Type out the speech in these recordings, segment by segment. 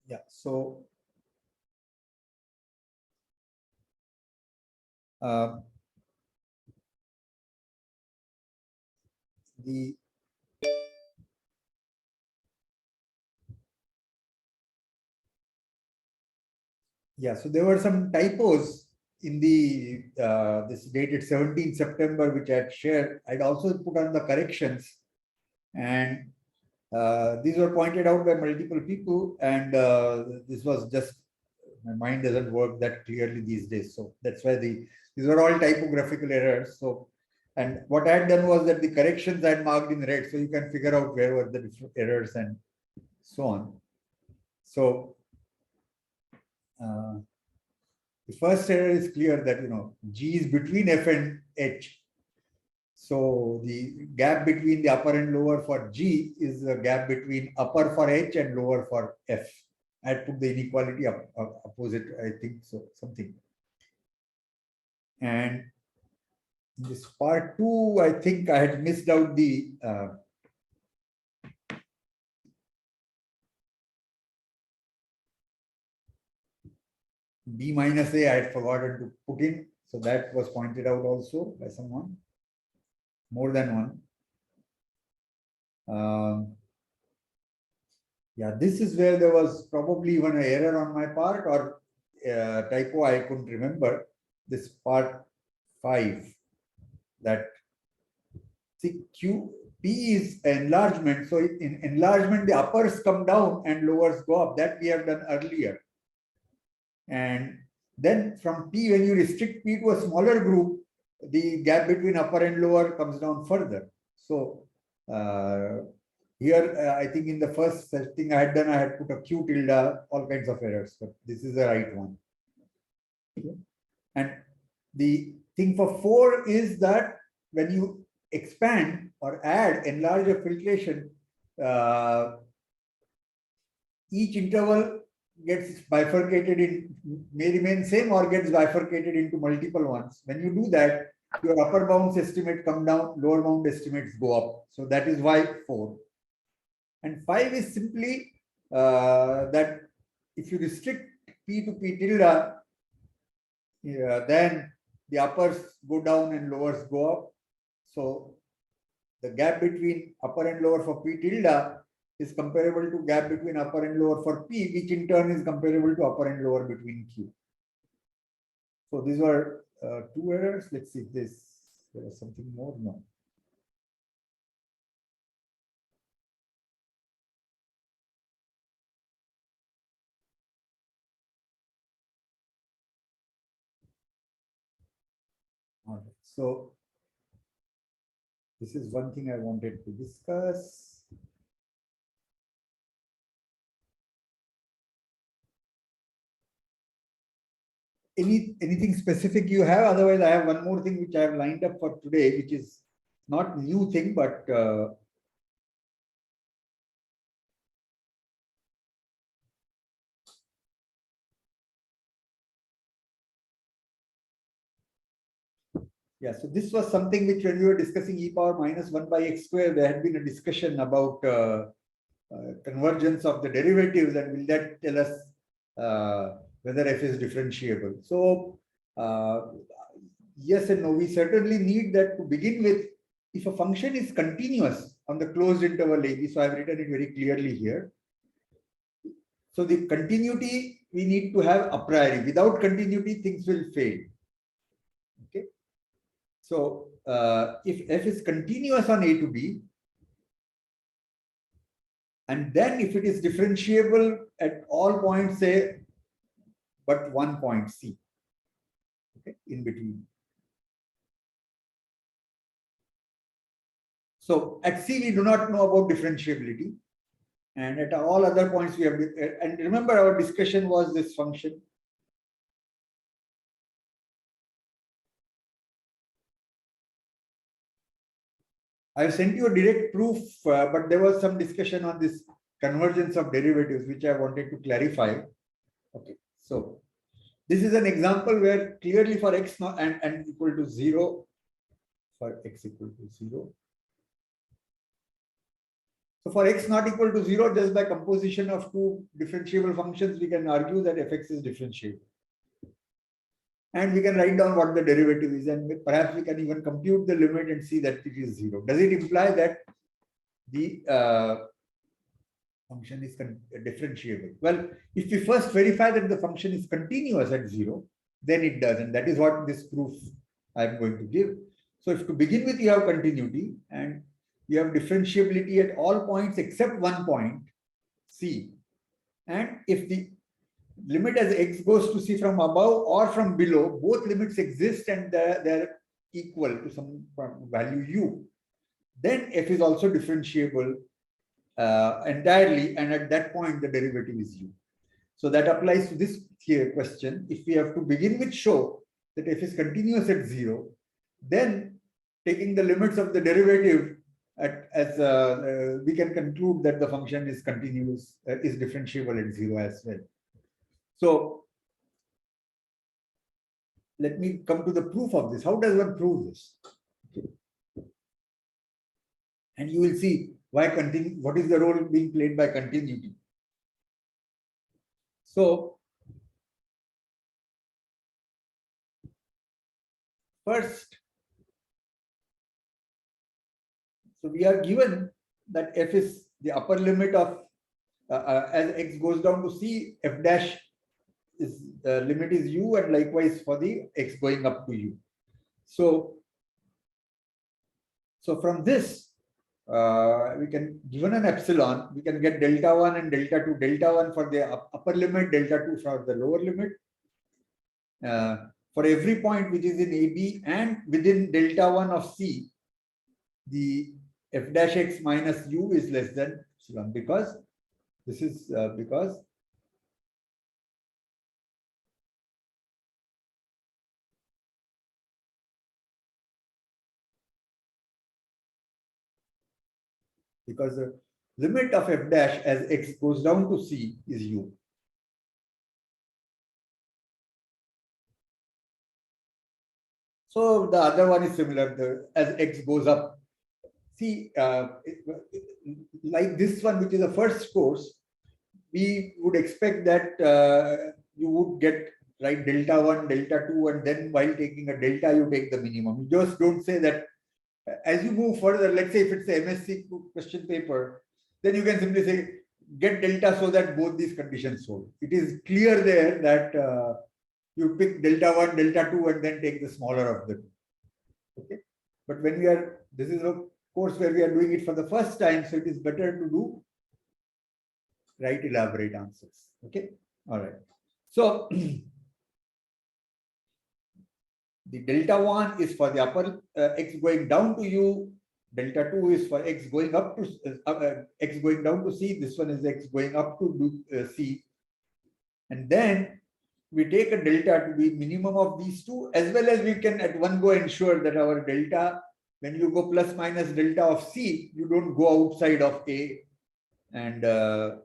Yeah, so the yeah, so there were some typos in the this dated 17 September, which I had shared. I'd also put on the corrections, and these were pointed out by multiple people, and this was just, my mind doesn't work that clearly these days. So that's why these were all typographical errors. So, and what I had done was that the corrections I had marked in red, so you can figure out where were the different errors and so on. So the first error is clear that, G is between F and H. So the gap between the upper and lower for G is the gap between upper for H and lower for F. I put the inequality opposite, I think so, something. And in this part 2, I think I had missed out the B minus A. I had forgotten to put in. So that was pointed out also by someone, more than one. Yeah, this is where there was probably even an error on my part, or typo, I couldn't remember. This part 5, that see, P is enlargement. So in enlargement, the uppers come down and lowers go up. That we have done earlier. And then from P, when you restrict P to a smaller group, the gap between upper and lower comes down further. So here, I think in the first thing I had done, I had put a Q tilde, all kinds of errors, but this is the right one. Okay. And the thing for 4 is that when you expand or add, enlarge a filtration, each interval gets bifurcated in, may remain same or gets bifurcated into multiple ones. When you do that, your upper bounds estimate come down, lower bound estimates go up. So that is why 4. And 5 is simply that if you restrict P to P tilde, then the uppers go down and lowers go up. So the gap between upper and lower for P tilde is comparable to gap between upper and lower for P, which in turn is comparable to upper and lower between Q. So these were 2 errors. Let's see if there was something more. No. All right. So this is one thing I wanted to discuss. Anything specific you have? Otherwise, I have one more thing which I have lined up for today, which is not new thing, but yeah, so this was something which, when we were discussing e power minus 1 by x square, there had been a discussion about convergence of the derivatives, and will that tell us whether f is differentiable. So yes and no, we certainly need that to begin with. If a function is continuous on the closed interval AB, so I've written it very clearly here. So the continuity we need to have a priori. Without continuity, things will fail. Okay. So if f is continuous on A to B, and then if it is differentiable at all points, say, but one point C, okay, in between. So at C, we do not know about differentiability. And at all other points, we have, and remember our discussion was this function. I've sent you a direct proof, but there was some discussion on this convergence of derivatives, which I wanted to clarify. Okay, so this is an example where clearly for x not and equal to 0, for x equal to 0, So for x not equal to 0, just by composition of two differentiable functions, we can argue that fx is differentiable. And we can write down what the derivative is, and perhaps we can even compute the limit and see that it is 0. Does it imply that the function is differentiable? Well, if we first verify that the function is continuous at 0, then it does, and that is what this proof I'm going to give. So if to begin with you have continuity and you have differentiability at all points except one point, C, and if the limit as x goes to C from above or from below, both limits exist and they're equal to some value u, then f is also differentiable entirely, and at that point the derivative is u. So that applies to this here question. If we have to begin with show that f is continuous at 0, then taking the limits of the derivative we can conclude that the function is continuous, is differentiable at 0 as well. So let me come to the proof of this. How does one prove this? And you will see why what is the role being played by continuity. So first, so we are given that f is the upper limit of as x goes down to C, f dash is limit is u, and likewise for the x going up to u. So from this, we can, given an epsilon, we can get delta 1 and delta 2. Delta 1 for the upper limit, delta 2 for the lower limit. For every point which is in AB and within delta 1 of C, the f dash x minus u is less than epsilon, because this is because the limit of f dash as x goes down to C is u. So the other one is similar, as x goes up. See, like this one, which is the first course, we would expect that you would get right delta 1, delta 2, and then while taking a delta, you take the minimum. You just don't say that as you move further. Let's say if it's a MSc question paper, then you can simply say get delta so that both these conditions hold. It is clear there that you pick delta 1, delta 2, and then take the smaller of them. Okay, but when this is a course where we are doing it for the first time, so it is better to write elaborate answers. Okay, all right. So the delta 1 is for the upper x going down to u. Delta 2 is for x going up to x going down to C. This one is x going up to C, and then we take a delta to be minimum of these two, as well as we can at one go ensure that our delta, when you go plus minus delta of C, you don't go outside of A, and don't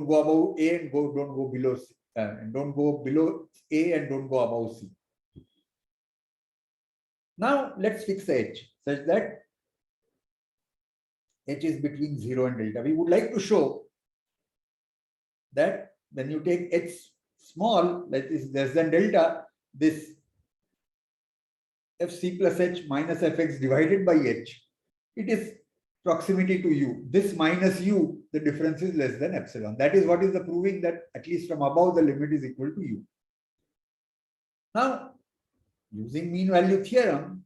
go above A and don't go below C, and don't go below A and don't go above C. Now let's fix h such that h is between 0 and delta. We would like to show that when you take h small, that is less than delta, this fc plus h minus fx divided by h, it is proximity to u. This minus u, the difference is less than epsilon. That is what is the proving that at least from above the limit is equal to u. Now, using mean value theorem,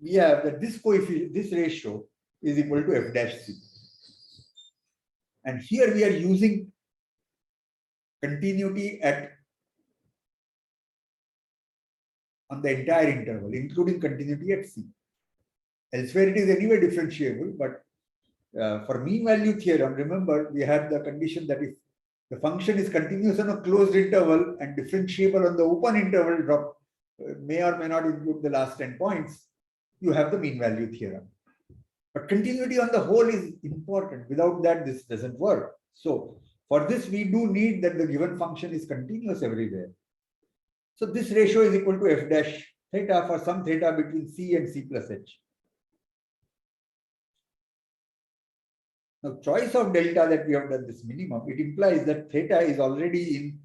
we have that this coefficient, this ratio is equal to f dash c. And here we are using continuity on the entire interval, including continuity at C. Elsewhere it is anyway differentiable, but for mean value theorem, remember we have the condition that if the function is continuous on a closed interval and differentiable on the open interval, may or may not include the last 10 points, you have the mean value theorem. But continuity on the whole is important. Without that, this doesn't work. So for this, we do need that the given function is continuous everywhere. So this ratio is equal to f dash theta for some theta between C and C plus H. Now, choice of delta that we have done this minimum, it implies that theta is already in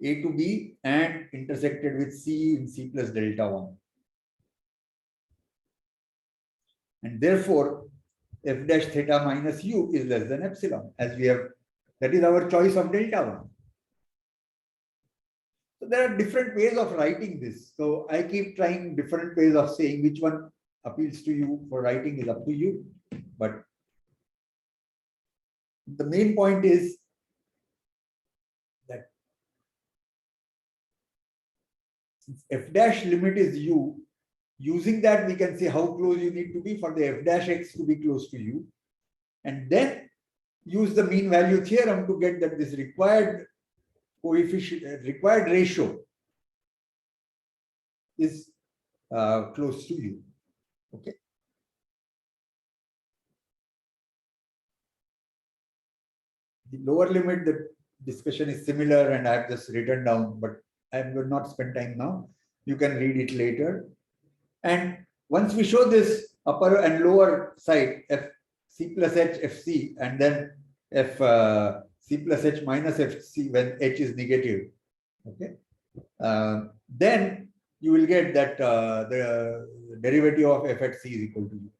A to B and intersected with C in C plus delta 1. And therefore, f dash theta minus u is less than epsilon, as we have, that is our choice of delta 1. So there are different ways of writing this. So I keep trying different ways of saying which one appeals to you for writing is up to you. But the main point is that since f dash limit is u, using that we can say how close you need to be for the f dash x to be close to u. And then use the mean value theorem to get that this required coefficient, required ratio is close to u. Okay. The lower limit, the discussion is similar and I have just written down, but I will not spend time now. You can read it later. And once we show this upper and lower side, f c plus h fc, and then f c plus h minus fc when h is negative, okay, then you will get that the derivative of f at c is equal to u.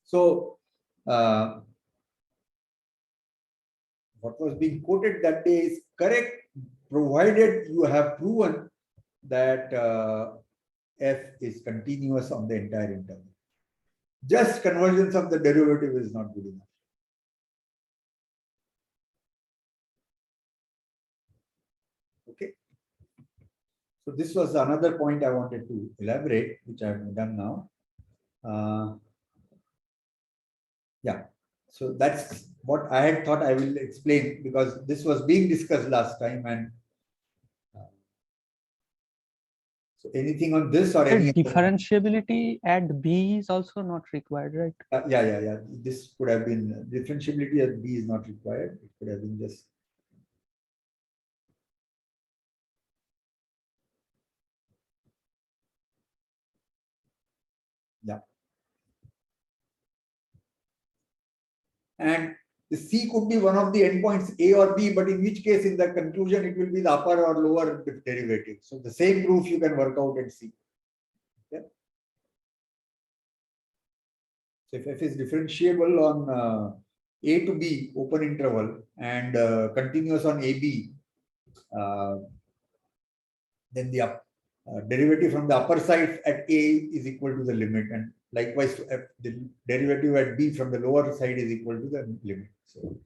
So what was being quoted that day is correct, provided you have proven that f is continuous on the entire interval. Just convergence of the derivative is not good enough. Okay. So this was another point I wanted to elaborate, which I have done now. Yeah. So that's what I had thought I will explain, because this was being discussed last time. And so anything on this or any differentiability at B is also not required, right? Yeah. This could have been differentiability at B is not required. It could have been just. Yeah. And the C could be one of the endpoints A or B, but in which case in the conclusion it will be the upper or lower derivative. So the same proof you can work out at C. Okay. So if f is differentiable on A to B open interval and continuous on AB, then the derivative from the upper side at A is equal to the limit, and likewise the derivative at B from the lower side is equal to the limit. So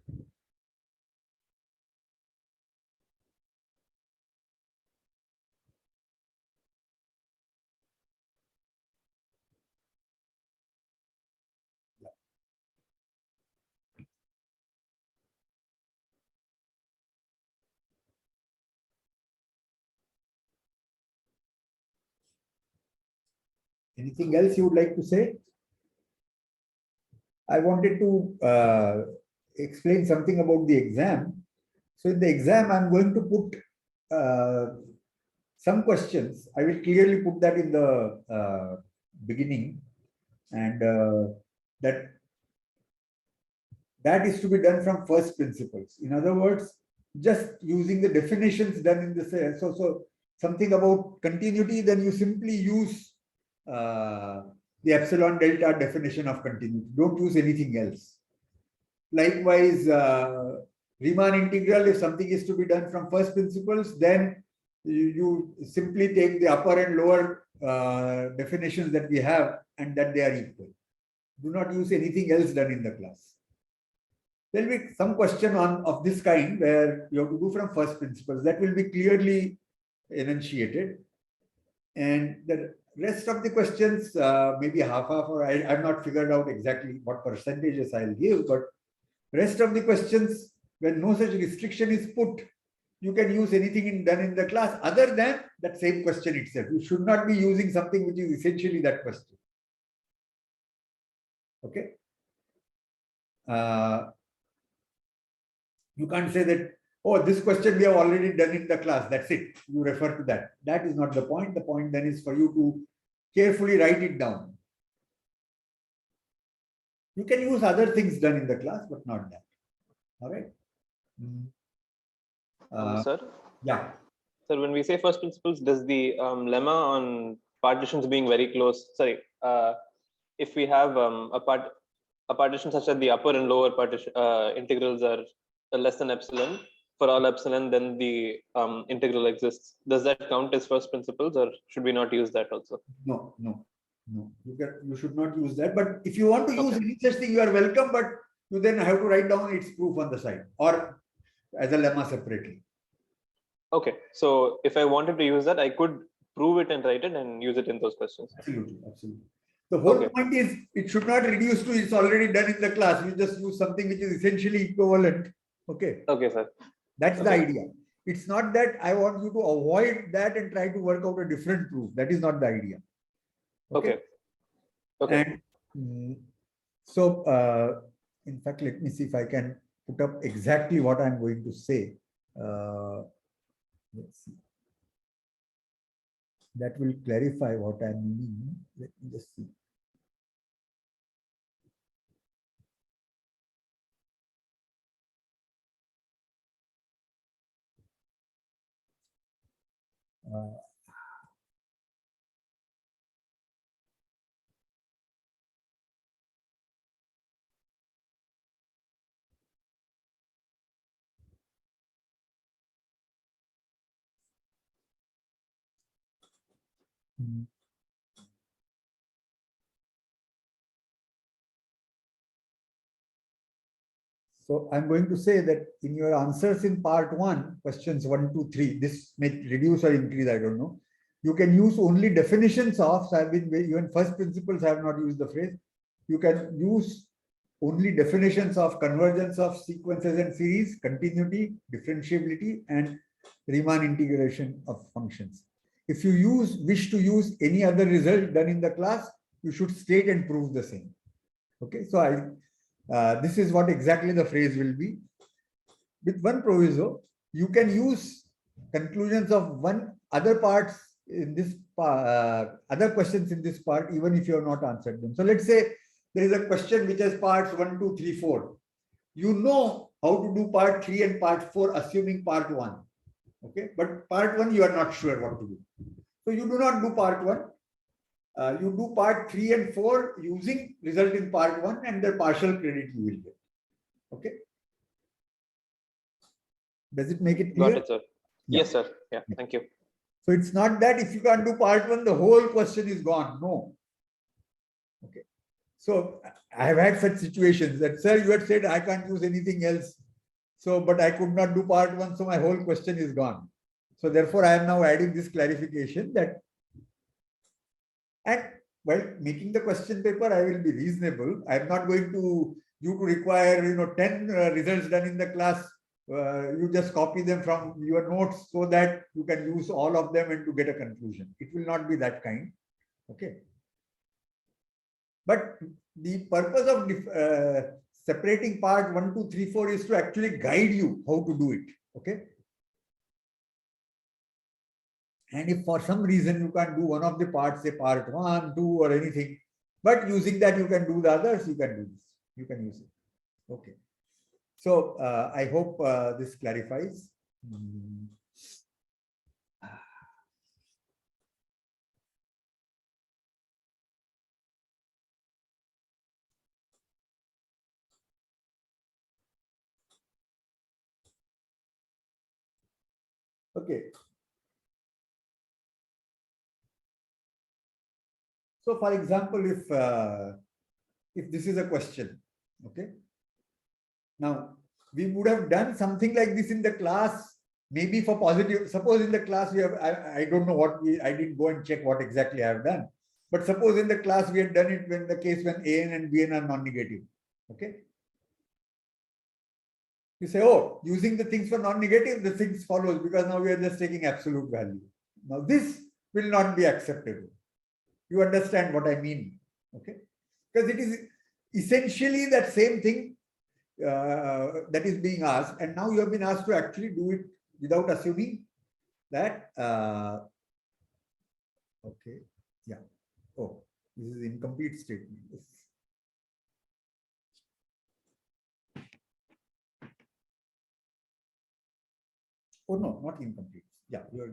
anything else you would like to say? I wanted to explain something about the exam. So in the exam, I'm going to put some questions. I will clearly put that in the beginning, and that is to be done from first principles. In other words, just using the definitions done in this. So something about continuity, then you simply use the epsilon delta definition of continuity. Don't use anything else. Likewise, Riemann integral, if something is to be done from first principles, then you simply take the upper and lower definitions that we have and that they are equal. Do not use anything else done in the class. There will be some question of this kind where you have to do from first principles. That will be clearly enunciated. And the rest of the questions, maybe half, or I've not figured out exactly what percentages I'll give, but rest of the questions, when no such restriction is put, you can use anything done in the class other than that same question itself. You should not be using something which is essentially that question. Okay. You can't say that oh, this question we have already done in the class. That's it. You refer to that. That is not the point. The point then is for you to carefully write it down. You can use other things done in the class, but not that. All right. Sir? Yeah. Sir, when we say first principles, does the lemma on partitions being very close, if we have a partition such that the upper and lower partition integrals are less than epsilon, for all epsilon, then the integral exists. Does that count as first principles, or should we not use that also? No. You should not use that. But if you want to use any such thing, you are welcome. But you then have to write down its proof on the side or as a lemma separately. Okay, so if I wanted to use that, I could prove it and write it and use it in those questions. Absolutely. The whole point is it should not reduce to it's already done in the class. You just use something which is essentially equivalent. Okay. Okay, sir. That's the idea. It's not that I want you to avoid that and try to work out a different proof. That is not the idea. Okay. And so, in fact, let me see if I can put up exactly what I'm going to say. Let's see. That will clarify what I mean. Let me just see. So I'm going to say that in your answers in part 1, questions 1, 2, 3, this may reduce or increase, I don't know. You can use only definitions of, so I've been, even first principles, I have not used the phrase. You can use only definitions of convergence of sequences and series, continuity, differentiability, and Riemann integration of functions. If you wish to use any other result done in the class, you should state and prove the same. Okay, so this is what exactly the phrase will be. With one proviso, you can use conclusions of other parts in this other questions in this part, even if you have not answered them. So let's say there is a question which has parts 1, 2, 3, 4. You know how to do part 3 and part 4, assuming part 1. Okay, but part 1 you are not sure what to do. So you do not do part 1. You do part 3 and 4 using result in part 1, and the partial credit you will get. Okay. Does it make it clear? Got it, sir. Yeah. Yes, sir. Yeah, thank you. So it's not that if you can't do part 1, the whole question is gone. No. Okay. So I have had such situations that, sir, you had said I can't use anything else. So, but I could not do part 1, so my whole question is gone. So therefore, I am now adding this clarification that, and while making the question paper, I will be reasonable. I am not going to require 10 results done in the class. You just copy them from your notes so that you can use all of them and to get a conclusion. It will not be that kind. Okay. But the purpose of separating part 1, 2, 3, 4 is to actually guide you how to do it. Okay. And if for some reason you can't do one of the parts, say part 1, 2 or anything, but using that you can do the others, you can do this. You can use it. Okay. So I hope this clarifies. Okay. So, for example, if this is a question, okay. Now, we would have done something like this in the class, maybe for positive. Suppose in the class we have, I don't know what I didn't go and check what exactly I have done. But suppose in the class we had done it when the case when AN and BN are non-negative. Okay. You say, oh, using the things for non-negative, the things follows because now we are just taking absolute value. Now this will not be acceptable. You understand what I mean, okay? Because it is essentially that same thing. that is being asked, and now you have been asked to actually do it without assuming that. Okay, yeah. Oh, this is incomplete statement. Oh no, not incomplete. Yeah, you're.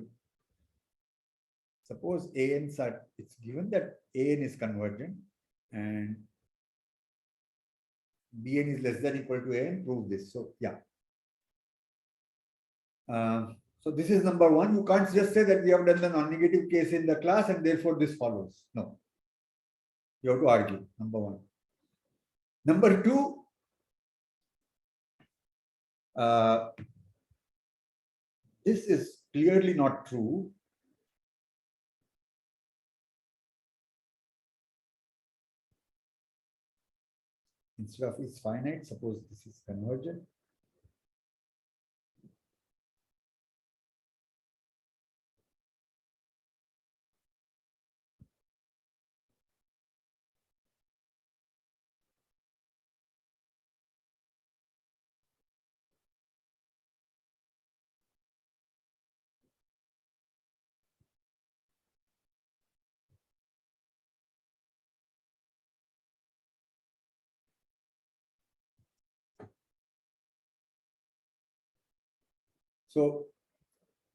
Suppose ANs are. It's given that AN is convergent and BN is less than or equal to AN. Prove this. So yeah. So this is number one. You can't just say that we have done the non-negative case in the class and therefore this follows. No. You have to argue, number one. Number two, this is clearly not true. Instead of is finite, suppose this is convergent. So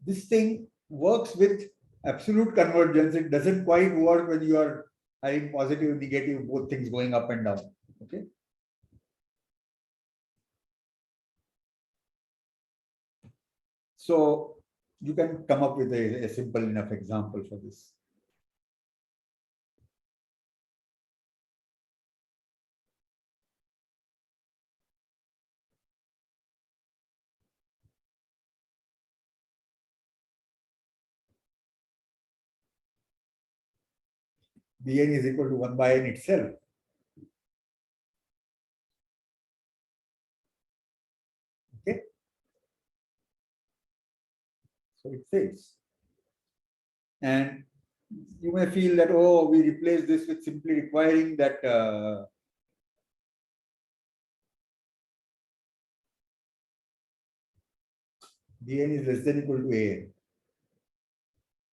this thing works with absolute convergence. It doesn't quite work when you are having positive, negative, both things going up and down. Okay. So you can come up with a simple enough example for this. Bn is equal to 1 by n itself. Okay. So it says. And you may feel that, oh, we replace this with simply requiring that Bn is less than or equal to An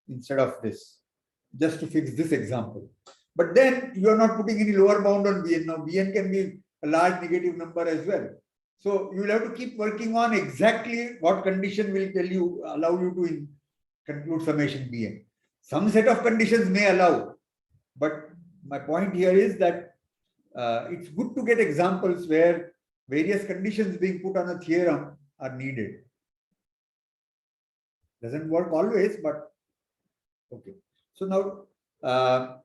instead of this, just to fix this example. But then you are not putting any lower bound on Bn. Now Bn can be a large negative number as well. So you will have to keep working on exactly what condition will tell you, allow you to conclude summation Bn. Some set of conditions may allow, but my point here is that it's good to get examples where various conditions being put on a theorem are needed. Doesn't work always, but okay. So now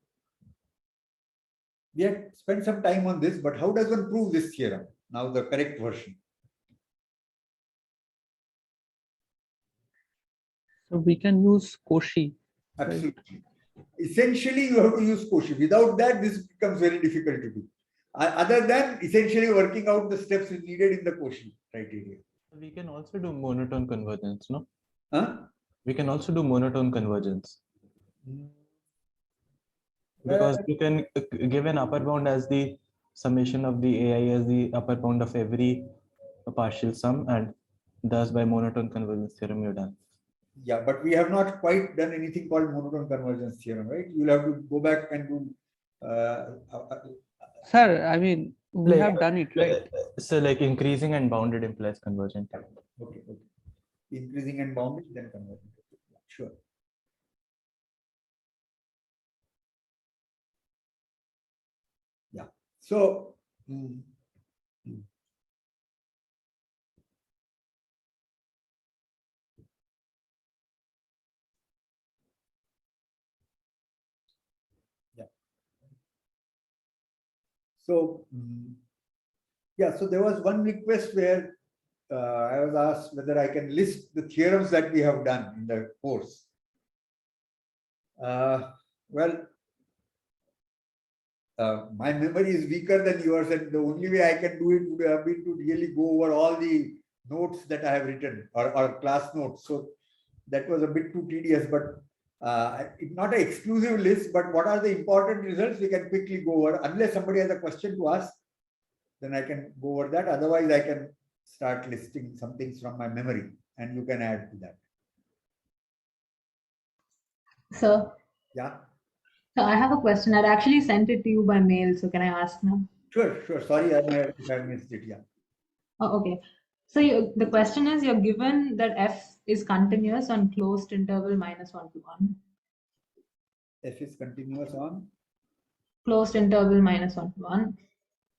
we have spent some time on this, but how does one prove this theorem? Now the correct version. So we can use Cauchy. Absolutely. Right? Essentially, you have to use Cauchy. Without that, this becomes very difficult to do. Other than essentially working out the steps needed in the Cauchy criteria. We can also do monotone convergence, no? Huh? We can also do monotone convergence. Because you can give an upper bound as the summation of the AI as the upper bound of every partial sum, and thus by monotone convergence theorem you're done. Yeah, but we have not quite done anything called monotone convergence theorem, right? You'll have to go back and do. Sir, I mean, we have done it, right? So like increasing and bounded implies convergent. Okay. Increasing and bounded, then convergent. Sure. Yeah. So. So, yeah, so there was one request where I was asked whether I can list the theorems that we have done in the course. Well, my memory is weaker than yours, and the only way I can do it would have been to really go over all the notes that I have written or class notes. So that was a bit too tedious, but it's not an exclusive list, but what are the important results we can quickly go over, unless somebody has a question to ask. then I can go over that. Otherwise, I can start listing some things from my memory and you can add to that. So, Yeah, so I have a question. I'd actually sent it to you by mail. So can I ask now? sure. Sorry, I missed it. Yeah. Oh, okay. So the question is, you're given that f is continuous on closed interval -1 to 1. F is continuous on. Closed interval -1 to 1.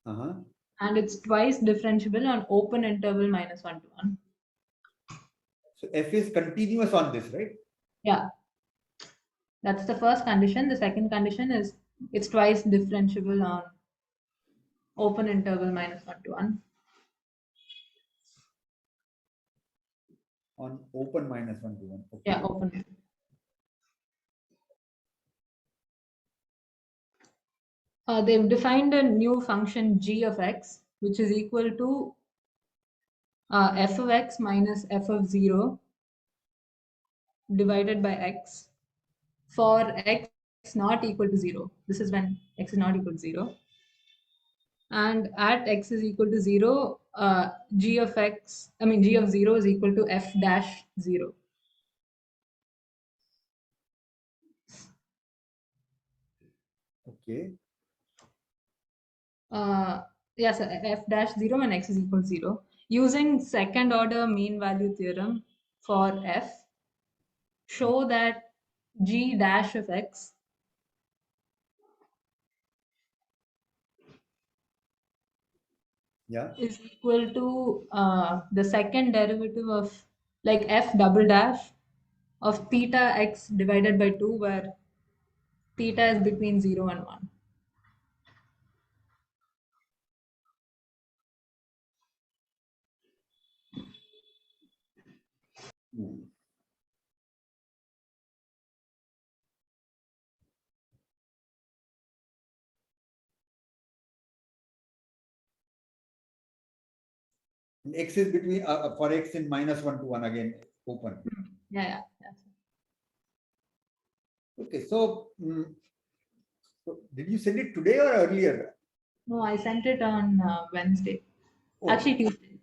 Uh-huh. And it's twice differentiable on open interval -1 to 1. So F is continuous on this, right? Yeah. That's the first condition. The second condition is it's twice differentiable on open interval -1 to 1. On open -1 to 1. Okay. Yeah, open. They've defined a new function g of x, which is equal to f of x minus f of 0 divided by x for x not equal to 0. This is when x is not equal to 0. And at x is equal to 0, g of 0 is equal to f dash 0. Okay. Yes, f dash 0 when x is equal to 0. Using second order mean value theorem for f, show that g dash of x is equal to the second derivative of like f double dash of theta x divided by 2, where theta is between 0 and 1. X is between for x in -1 to 1 again open. Yeah. Okay, so, so did you send it today or earlier? No, I sent it on Wednesday. Oh, Actually, Tuesday.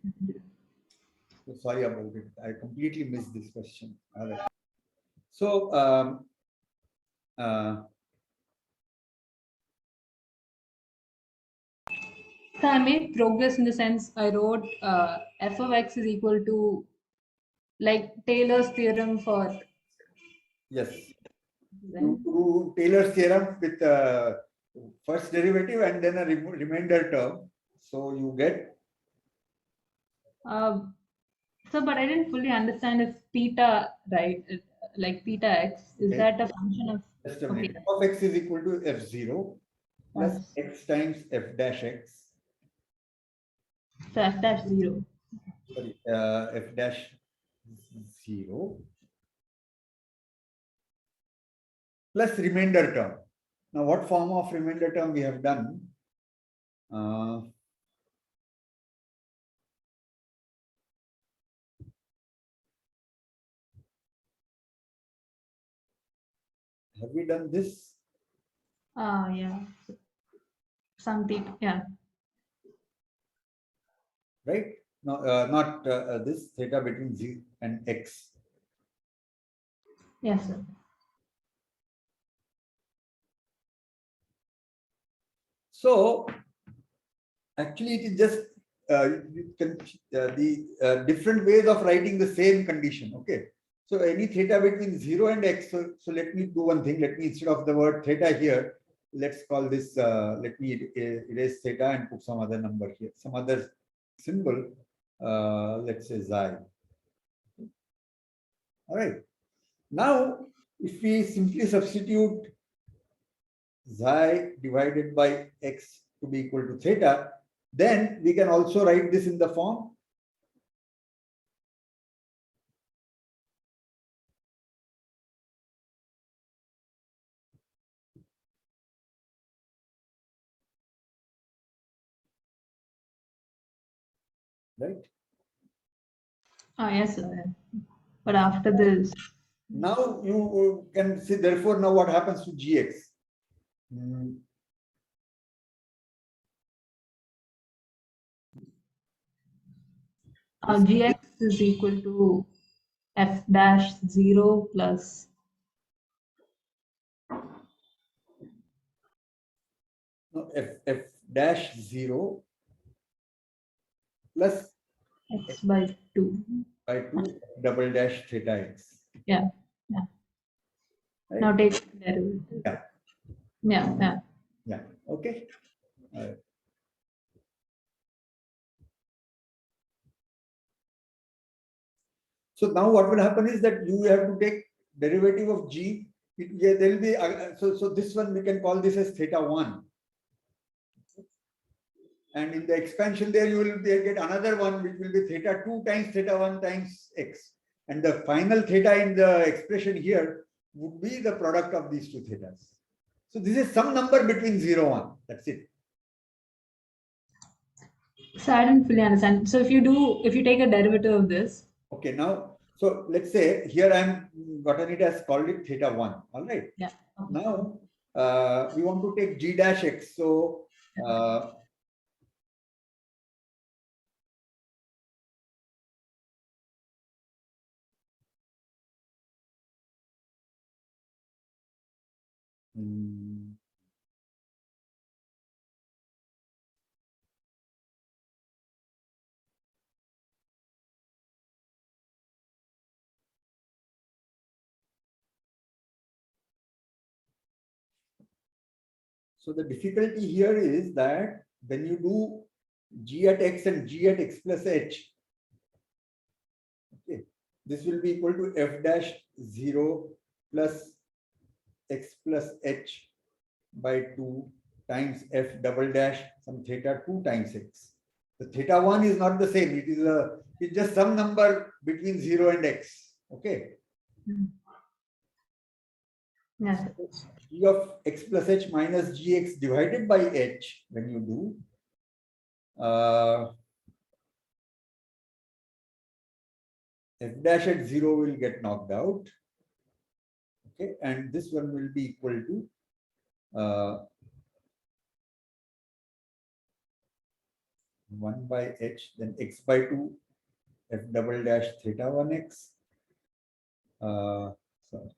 so sorry about it. I completely missed this question. All right. So, So I made progress in the sense I wrote f of x is equal to like Taylor's theorem for. yes, you do Taylor's theorem with first derivative and then a remainder term. So you get. So, but I didn't fully understand if theta, right, like theta x, is Okay. that a function of? Just a Okay. minute. F of x is equal to f0 plus Yes. x times f dash x. So f dash 0. Sorry, f dash 0 plus remainder term. Now, what form of remainder term we have done? Have we done this? Yeah. Some theta, yeah. Right? No, not this theta between z and x. Yes, sir. So, actually, it is just the different ways of writing the same condition. Okay. So, any theta between 0 and x. So let me do one thing. Let me, instead of the word theta here, let's call this, let me erase theta and put some other number here, some other symbol. Let's say xi. All right. Now, if we simply substitute xi divided by x to be equal to theta, then we can also write this in the form right. Yes, sir. But after this. Now you can see, therefore, now what happens to gx? Gx is equal to f dash 0 plus No, f dash 0 plus x by 2. by 2 double dash theta x. Yeah, yeah. Right? Now take derivative. Yeah. Yeah, yeah. Yeah. Okay. So now what will happen is that you have to take derivative of g. Yeah, there will be so this one we can call this as theta 1. And in the expansion there you will get another one which will be theta 2 times theta 1 times x. And the final theta in the expression here would be the product of these two thetas. So this is some number between 0 and 1. That's it. So I didn't fully understand. So if you take a derivative of this, Okay, now, so let's say here I'm gotten it as called it theta 1. All right. yeah. Okay. Now we want to take g dash x. So so the difficulty here is that when you do g at x and g at x plus h, okay, this will be equal to f dash 0 plus x plus h by 2 times f double dash some theta 2 times x. The theta 1 is not the same. It's just some number between 0 and x. Okay. Yes. G of x plus h minus gx divided by h when you do f dash at 0 will get knocked out. Okay, and this one will be equal to 1 by h, then x by 2 f double dash theta 1x. Sorry.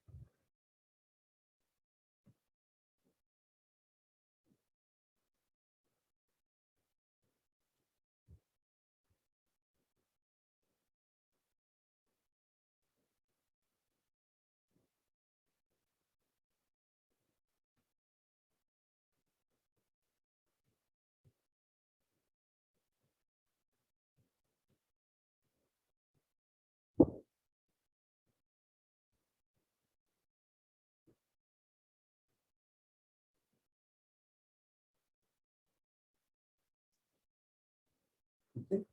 Okay.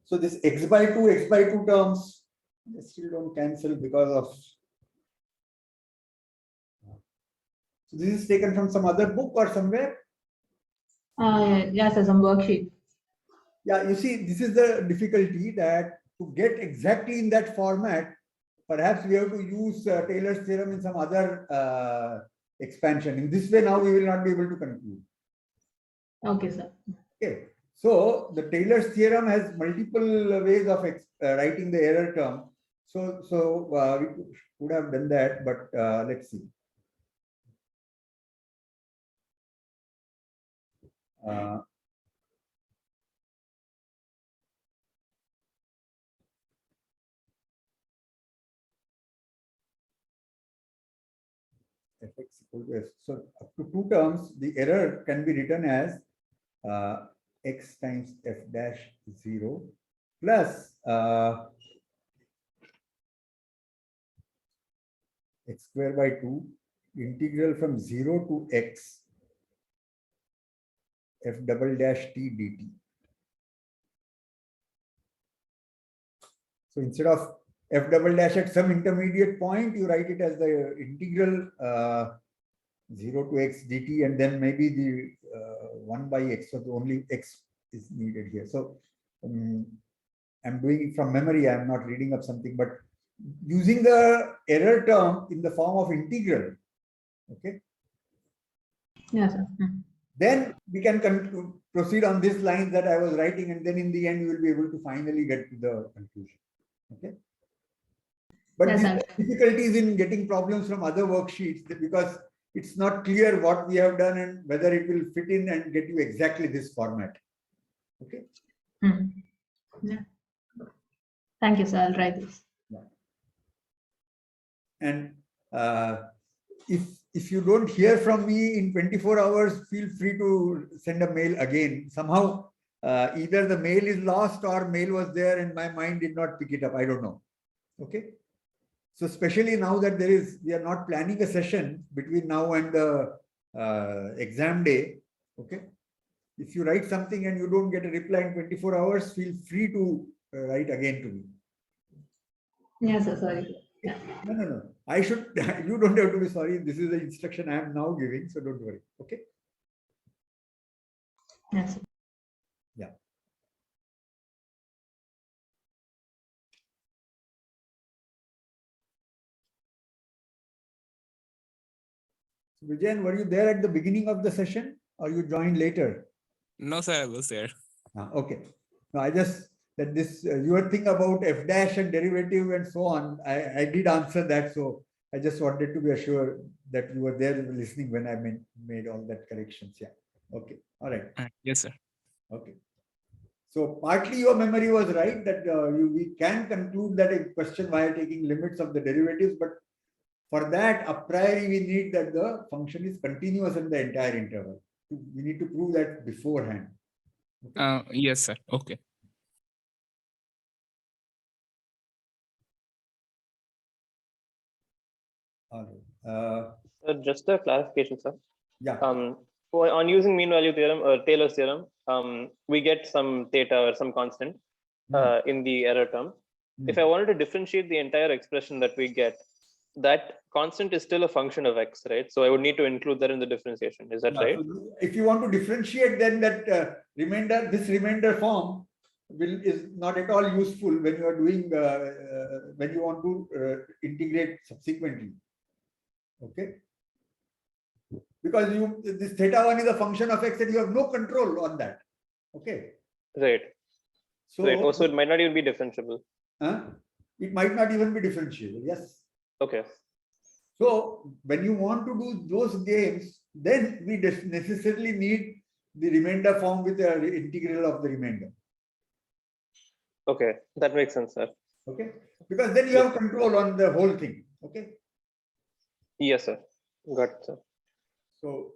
So this x by 2 terms, they still don't cancel because of. So this is taken from some other book or somewhere. Yes, as some worksheet. Yeah, you see, this is the difficulty that to get exactly in that format, perhaps we have to use Taylor's theorem in some other expansion. In this way, now we will not be able to conclude. Okay, sir. Okay. So the Taylor's theorem has multiple ways of writing the error term. So we could have done that, but let's see. Fx equal to s. So up to 2 terms, the error can be written as x times f dash 0 plus x square by 2 integral from 0 to x f double dash t dt. So instead of f double dash at some intermediate point, you write it as the integral 0 to x dt, and then maybe the 1 by x, so the only x is needed here. So I'm doing it from memory, I'm not reading up something, but using the error term in the form of integral. Okay. Yes, sir. then we can proceed on this line that I was writing, and then in the end, you will be able to finally get to the conclusion. Okay. But Yes, these I'll are difficulties in getting problems from other worksheets because it's not clear what we have done and whether it will fit in and get you exactly this format. Okay. Yeah. Thank you, sir. I'll try this. And if you don't hear from me in 24 hours, feel free to send a mail again. Somehow, either the mail is lost or mail was there and my mind did not pick it up. I don't know. Okay. So especially now that we are not planning a session between now and the exam day. Okay. If you write something and you don't get a reply in 24 hours, feel free to write again to me. Yes, sir. Sorry. Yeah. No. You don't have to be sorry. This is the instruction I am now giving, so don't worry. Okay. Yes, sir. Yeah. So Vijayan, were you there at the beginning of the session or you joined later? No, sir, I was there. Okay. No, I just that this your thing about f dash and derivative and so on. I did answer that, so I just wanted to be assured that you were there listening when I made all that corrections. Yeah. Okay. All right. Yes, sir. Okay. So partly your memory was right that we can conclude that a question via taking limits of the derivatives, but for that a priori we need that the function is continuous in the entire interval. We need to prove that beforehand. Okay? Yes, sir. Okay. All right. Just a clarification, sir. Yeah. On using mean value theorem or Taylor's theorem, we get some theta or some constant in the error term. If I wanted to differentiate the entire expression that we get, that constant is still a function of x, right? So I would need to include that in the differentiation. Is that right? So if you want to differentiate, then that this remainder form is not at all useful when you are doing when you want to integrate subsequently. Okay. Because this theta 1 is a function of x and you have no control on that. Okay. Right. So, right. Also, it might not even be differentiable. It might not even be differentiable. Yes. Okay. So when you want to do those games, then we necessarily need the remainder form with the integral of the remainder. Okay, that makes sense, sir. Okay, because then you have control on the whole thing. Okay. Yes, sir. Got it, sir. So,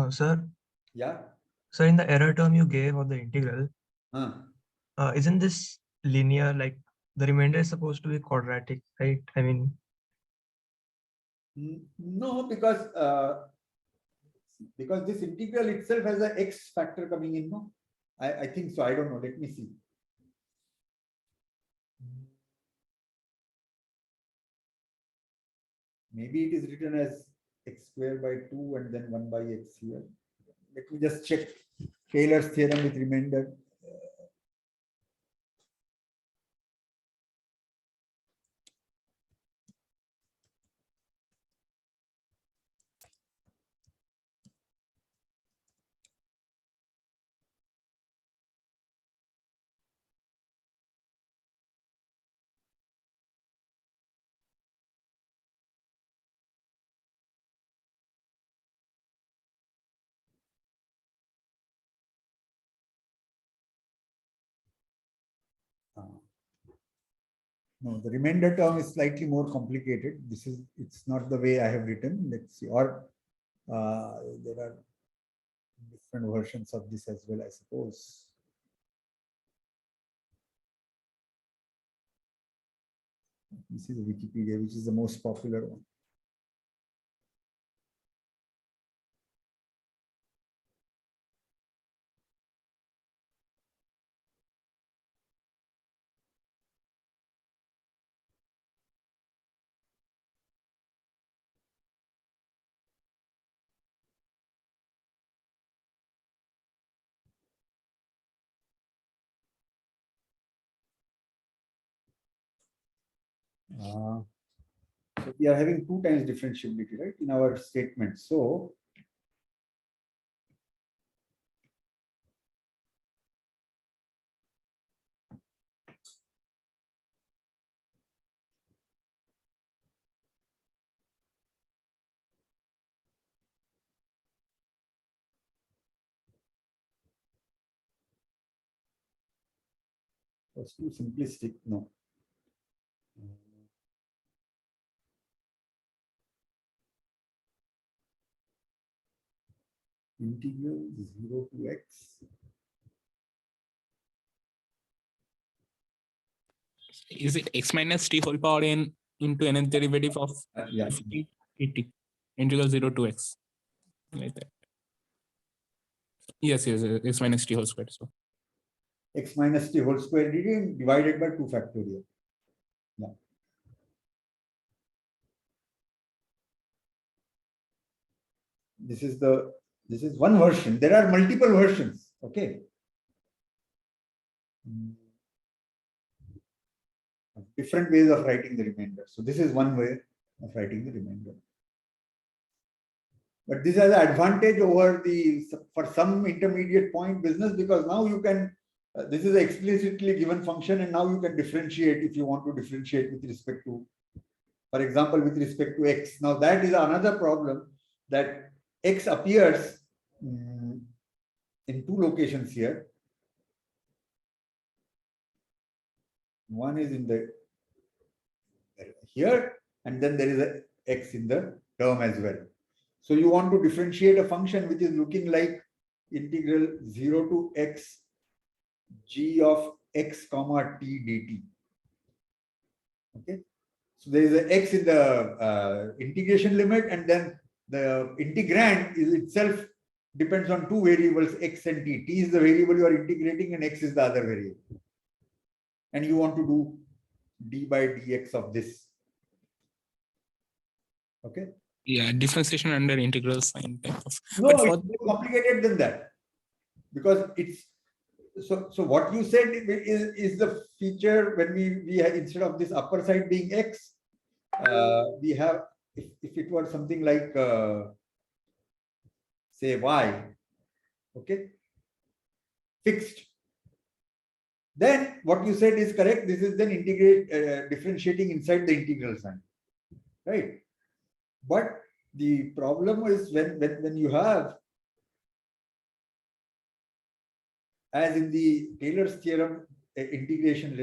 Sir, yeah. so in the error term you gave of the integral, isn't this linear? Like the remainder is supposed to be quadratic, right? I mean, no, because this integral itself has an x factor coming in. No, I think so. I don't know. Let me see. Maybe it is written as x squared by 2 and then 1 by x here. Let me just check Taylor's theorem with remainder. No, the remainder term is slightly more complicated. It's not the way I have written. Let's see. Or there are different versions of this as well, I suppose. This is Wikipedia, which is the most popular one. So We are having 2 times differentiability, right, in our statement. So that's too simplistic. No. Integral 0 to x. Is it x minus t whole power n into nth derivative of Yeah. dt? Integral 0 to x. Like that. Yes, x minus t whole square. So X minus t whole square dt divided by 2 factorial. Yeah. This is one version. There are multiple versions. Okay. Different ways of writing the remainder. So this is one way of writing the remainder. But this has an advantage over for some intermediate point business, because now you can, this is an explicitly given function, and now you can differentiate if you want to differentiate with respect to, for example, with respect to x. Now that is another problem, that x appears in 2 locations here. One is in the here, and then there is a x in the term as well. So you want to differentiate a function which is looking like integral 0 to x g of x comma t dt. Okay, so there is a x in the integration limit, and then the integrand is itself depends on 2 variables, x and t. T is the variable you are integrating, and x is the other variable. And you want to do d by dx of this. Okay. yeah, differentiation under integral sign type of. No, But for it's more complicated than that, because it's so what you said is the feature when we have, instead of this upper side being x, we have, if it were something like say y, okay, fixed, then what you said is correct. This is then differentiating inside the integral sign, right? But the problem is when you have, as in the Taylor's theorem, integration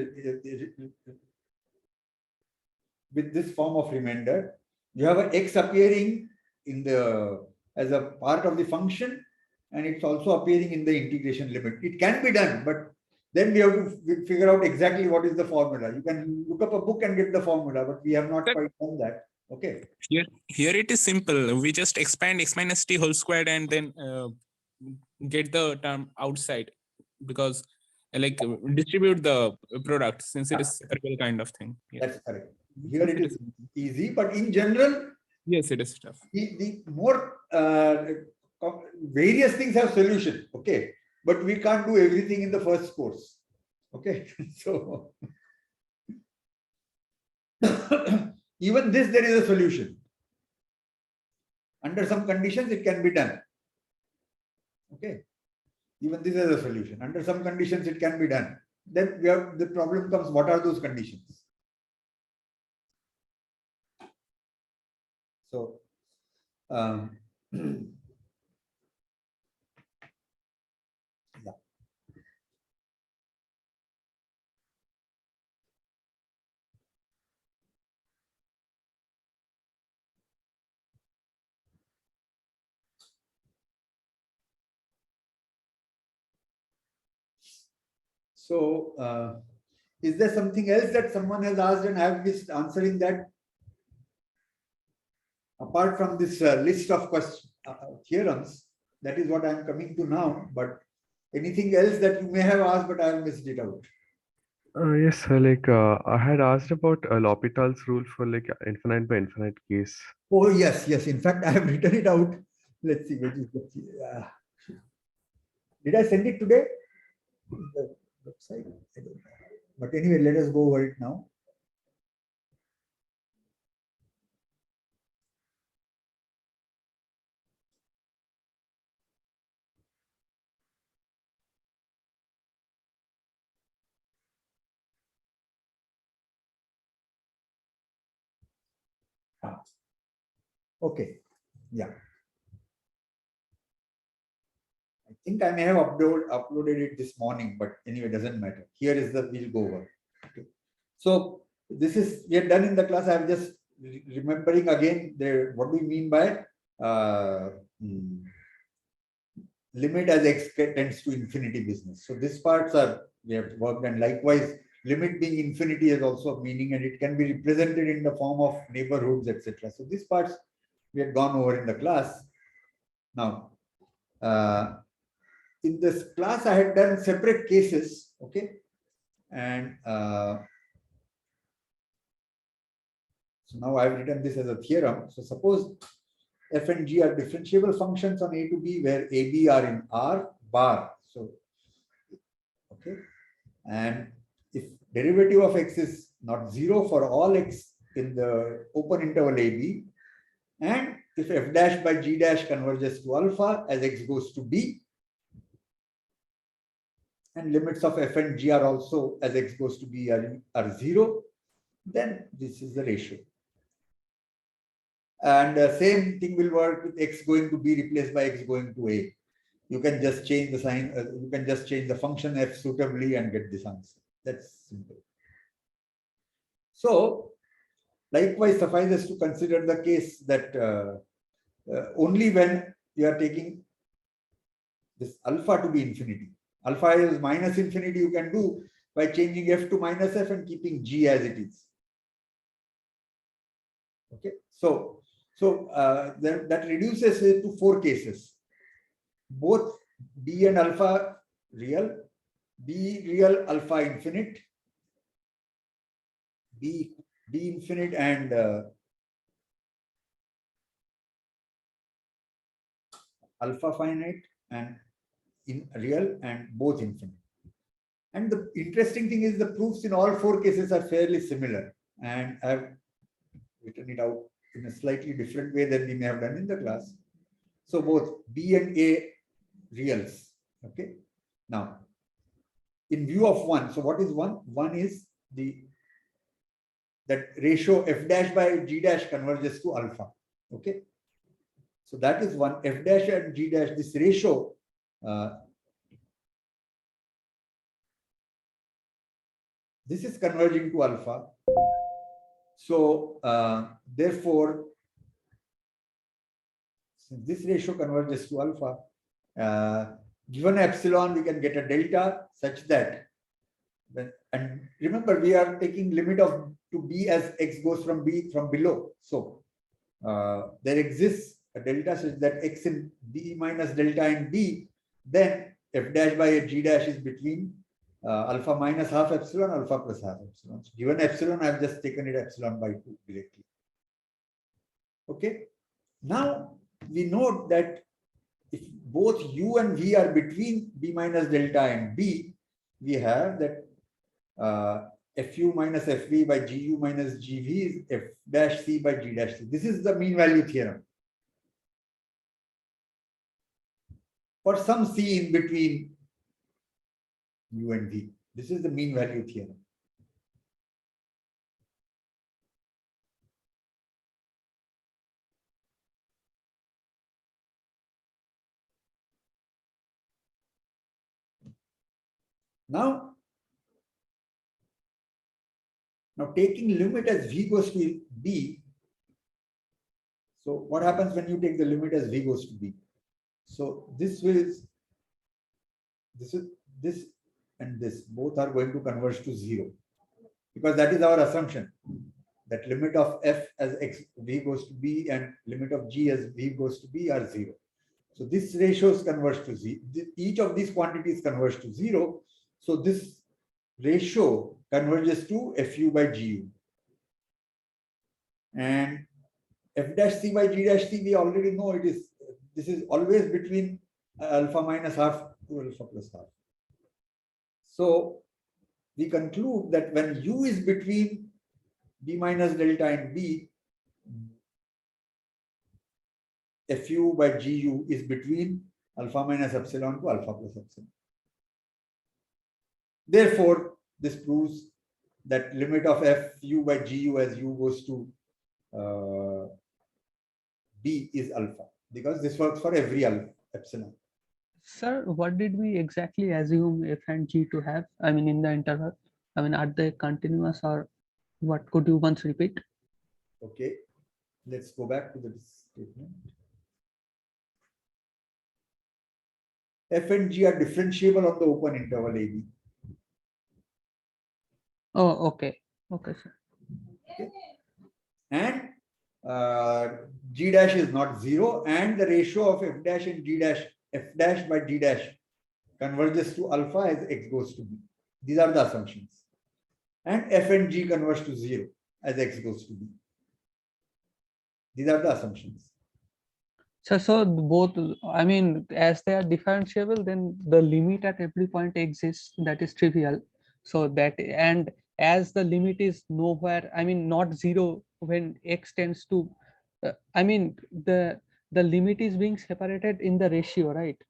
with this form of remainder, you have an x appearing in the as a part of the function, and it's also appearing in the integration limit. It can be done, but then we have to figure out exactly what is the formula. You can look up a book and get the formula, but we have not quite done that. Okay. here it is simple. We just expand x minus t whole squared and then get the term outside, because like distribute the product since it is separable kind of thing. Yeah. That's correct. Here it is easy, but in general, yes, it is tough. the more various things have solution. Okay, but we can't do everything in the first course. Okay, so even this, there is a solution. Under some conditions, it can be done. Okay, even this is a solution. Under some conditions, it can be done. Then we have, the problem comes, what are those conditions? So, yeah. So, is there something else that someone has asked and I have missed answering that? Apart from this list of theorems, that is what I am coming to now. But anything else that you may have asked, but I have missed it out. Yes, sir, like I had asked about L'Hopital's rule for like infinite by infinite case. Oh, yes, yes. In fact, I have written it out. Let's see. Did I send it today? The website? I don't know. But anyway, let us go over it now. Okay, yeah. I think I may have uploaded it this morning, but anyway, doesn't matter. Here is the, we'll go over. Okay. So this is, we are done in the class. I'm just remembering again what we mean by limit as x tends to infinity business. So these parts are, we have worked, and likewise, limit being infinity has also a meaning, and it can be represented in the form of neighborhoods, etc. So these parts we had gone over in the class. Now, in this class, I had done separate cases, okay, and so now I've written this as a theorem. So suppose f and g are differentiable functions on a to b, where a, b are in R bar. So, okay, and if derivative of x is not 0 for all x in the open interval a, b, and if f dash by g dash converges to alpha as x goes to b, and limits of f and g are also as x goes to b are 0, then this is the ratio. And same thing will work with x going to b replaced by x going to a. You can just change the sign, you can just change the function f suitably and get this answer. That's simple. So, likewise, suffices to consider the case that only when you are taking this alpha to be infinity. Alpha is minus infinity, you can do by changing f to minus f and keeping g as it is. Okay, so that reduces it to 4 cases. Both b and alpha real, b real, alpha infinite, b infinite, and alpha finite, and in real, and both infinite. And the interesting thing is the proofs in all 4 cases are fairly similar, and I've written it out in a slightly different way than we may have done in the class. So both b and a reals. Okay. Now, in view of 1, so what is 1? 1 is that ratio f dash by g dash converges to alpha. Okay. So that is 1. F dash and g dash, this ratio this is converging to alpha. So therefore, since this ratio converges to alpha, given epsilon, we can get a delta such that, and remember, we are taking limit of to b as x goes from b from below. So there exists a delta such that x in b minus delta in b, then f dash by g dash is between alpha minus half epsilon, alpha plus half epsilon. So given epsilon, I've just taken it epsilon by 2 directly. Okay. Now we note that if both u and v are between b minus delta and b, we have that fu minus fv by gu minus gv is f dash c by g dash c. This is the mean value theorem. For some c in between u and v, this is the mean value theorem. Now taking limit as v goes to b. So what happens when you take the limit as v goes to b? So this and this both are going to converge to 0, because that is our assumption, that limit of f as x v goes to b and limit of g as v goes to b are 0. So this ratios converge to 0. Each of these quantities converge to 0. So this ratio converges to fu by gu. And f dash c by g dash c, we already know this is always between alpha minus half to alpha plus half. So we conclude that when u is between b minus delta and b, fu by gu is between alpha minus epsilon to alpha plus epsilon. Therefore, this proves that limit of fu by gu as u goes to B is alpha, because this works for every epsilon. Sir, what did we exactly assume f and g to have? I mean, in the interval, I mean, are they continuous or what? Could you once repeat? Okay, let's go back to the statement. F and G are differentiable on the open interval AB. Oh, okay. Okay, sir. Okay. And G dash is not 0, and the ratio of F dash and G dash, F dash by G dash converges to alpha as X goes to B. These are the assumptions. And F and G converge to 0 as X goes to B. These are the assumptions. So both, I mean, as they are differentiable, then the limit at every point exists. That is trivial. So that, and as the limit is nowhere, I mean, not 0 when X tends to, I mean, the limit is being separated in the ratio, right?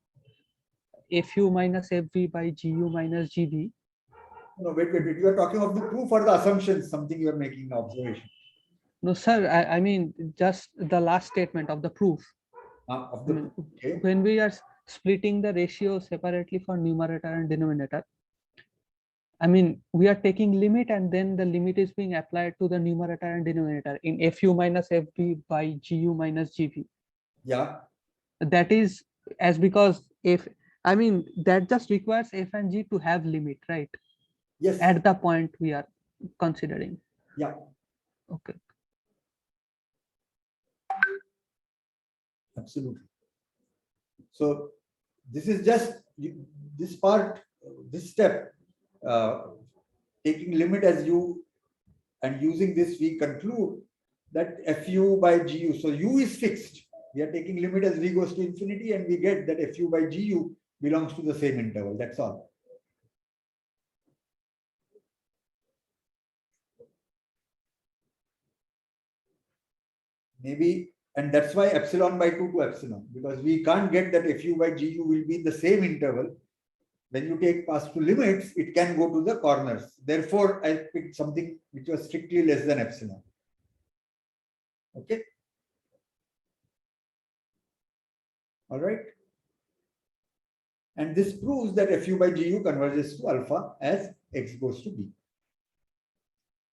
Fu minus Fv by Gu minus Gv. No, wait. You are talking of the proof or the assumptions, something you are making an observation. No, sir, I mean, just the last statement of the proof. Of the, okay. When we are splitting the ratio separately for numerator and denominator, I mean, we are taking limit and then the limit is being applied to the numerator and denominator in Fu minus Fv by Gu minus Gv. Yeah. That is as because if, I mean, that just requires F and G to have limit, right? Yes. At the point we are considering. Yeah. Okay. Absolutely. So this is just this part, this step, taking limit as u, and using this we conclude that Fu by Gu. So u is fixed. We are taking limit as v goes to infinity, and we get that Fu by Gu belongs to the same interval. That's all. Maybe, and that's why epsilon by 2 to epsilon, because we can't get that Fu by Gu will be in the same interval. When you take pass to limits, it can go to the corners. Therefore, I picked something which was strictly less than epsilon. Okay. All right. And this proves that Fu by Gu converges to alpha as X goes to B.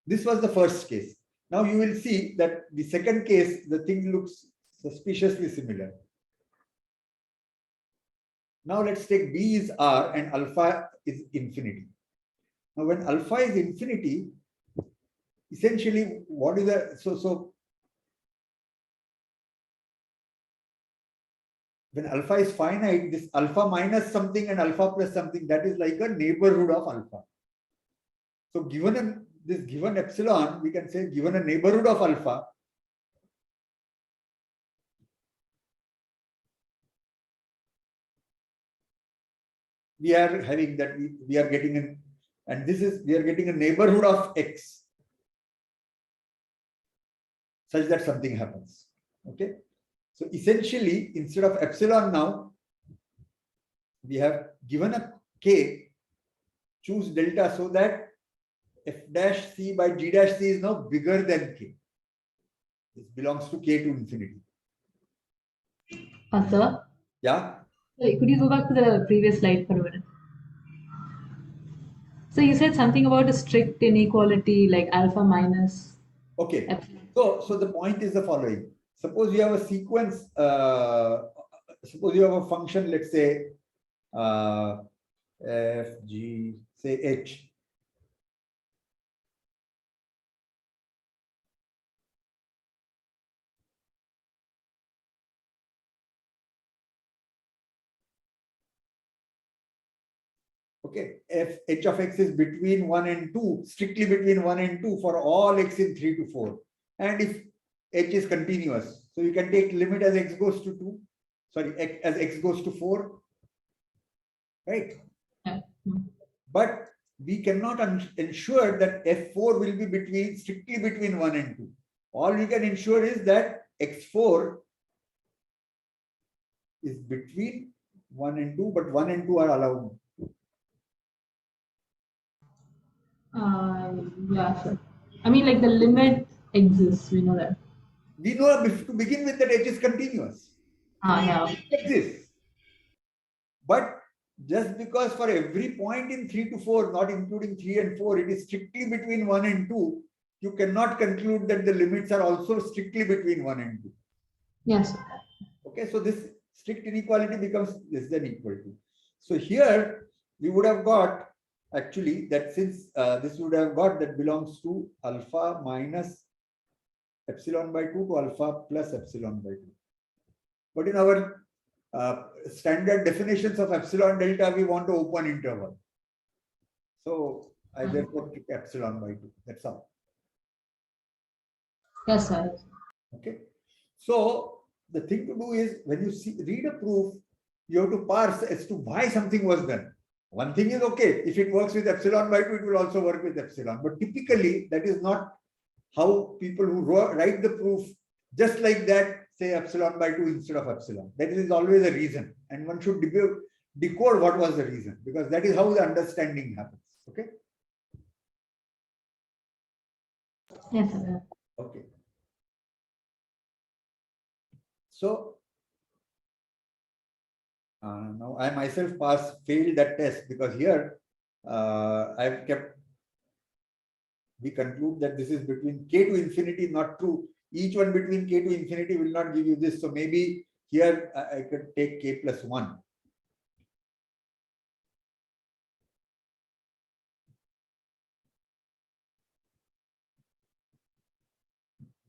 This was the first case. Now you will see that the second case, the thing looks suspiciously similar. Now let's take B is R and alpha is infinity. Now when alpha is infinity, essentially what is the, so when alpha is finite, this alpha minus something and alpha plus something, that is like a neighborhood of alpha. So given this given epsilon, we can say given a neighborhood of alpha, we are having that we are getting an, and this is, we are getting a neighborhood of X such that something happens. Okay. So essentially, instead of epsilon now, we have given a K, choose delta so that F dash C by G dash C is now bigger than K. This belongs to K to infinity. Sir? Yeah. Sorry, could you go back to the previous slide for a minute? So you said something about a strict inequality like alpha minus. Okay. Epsilon. So the point is the following. Suppose you have a sequence, suppose you have a function, let's say f, g, say h. Okay, f h of x is between 1 and 2, strictly between 1 and 2 for all x in 3 to 4. And if h is continuous, so you can take limit as x goes to 2, sorry, as x goes to 4, right? Yeah. But we cannot ensure that f4 will be between, strictly between 1 and 2. All we can ensure is that x4 is between 1 and 2, but 1 and 2 are allowed. Yeah, sure. I mean, like the limit exists, we know that. we know to begin with that H is continuous. Yeah. It exists. But just because for every point in 3 to 4, not including 3 and 4, it is strictly between 1 and 2, you cannot conclude that the limits are also strictly between 1 and 2. Yes. Okay, so this strict inequality becomes less than equal to. So here we would have got actually that since this would have got that belongs to alpha minus epsilon by 2 to alpha plus epsilon by 2. But in our standard definitions of epsilon delta, we want to open interval. So I therefore took epsilon by 2. That's all. Yes, sir. Okay. So the thing to do is when you read a proof, you have to parse as to why something was done. One thing is okay, if it works with epsilon by 2, it will also work with epsilon. But typically, that is not how people who write the proof just like that say epsilon by 2 instead of epsilon. That is always a reason. And one should decode what was the reason, because that is how the understanding happens. Okay. Yes, sir. Okay. So now I myself failed that test because here I've kept, we conclude that this is between k to infinity, not true. Each one between k to infinity will not give you this. So maybe here I could take k plus 1.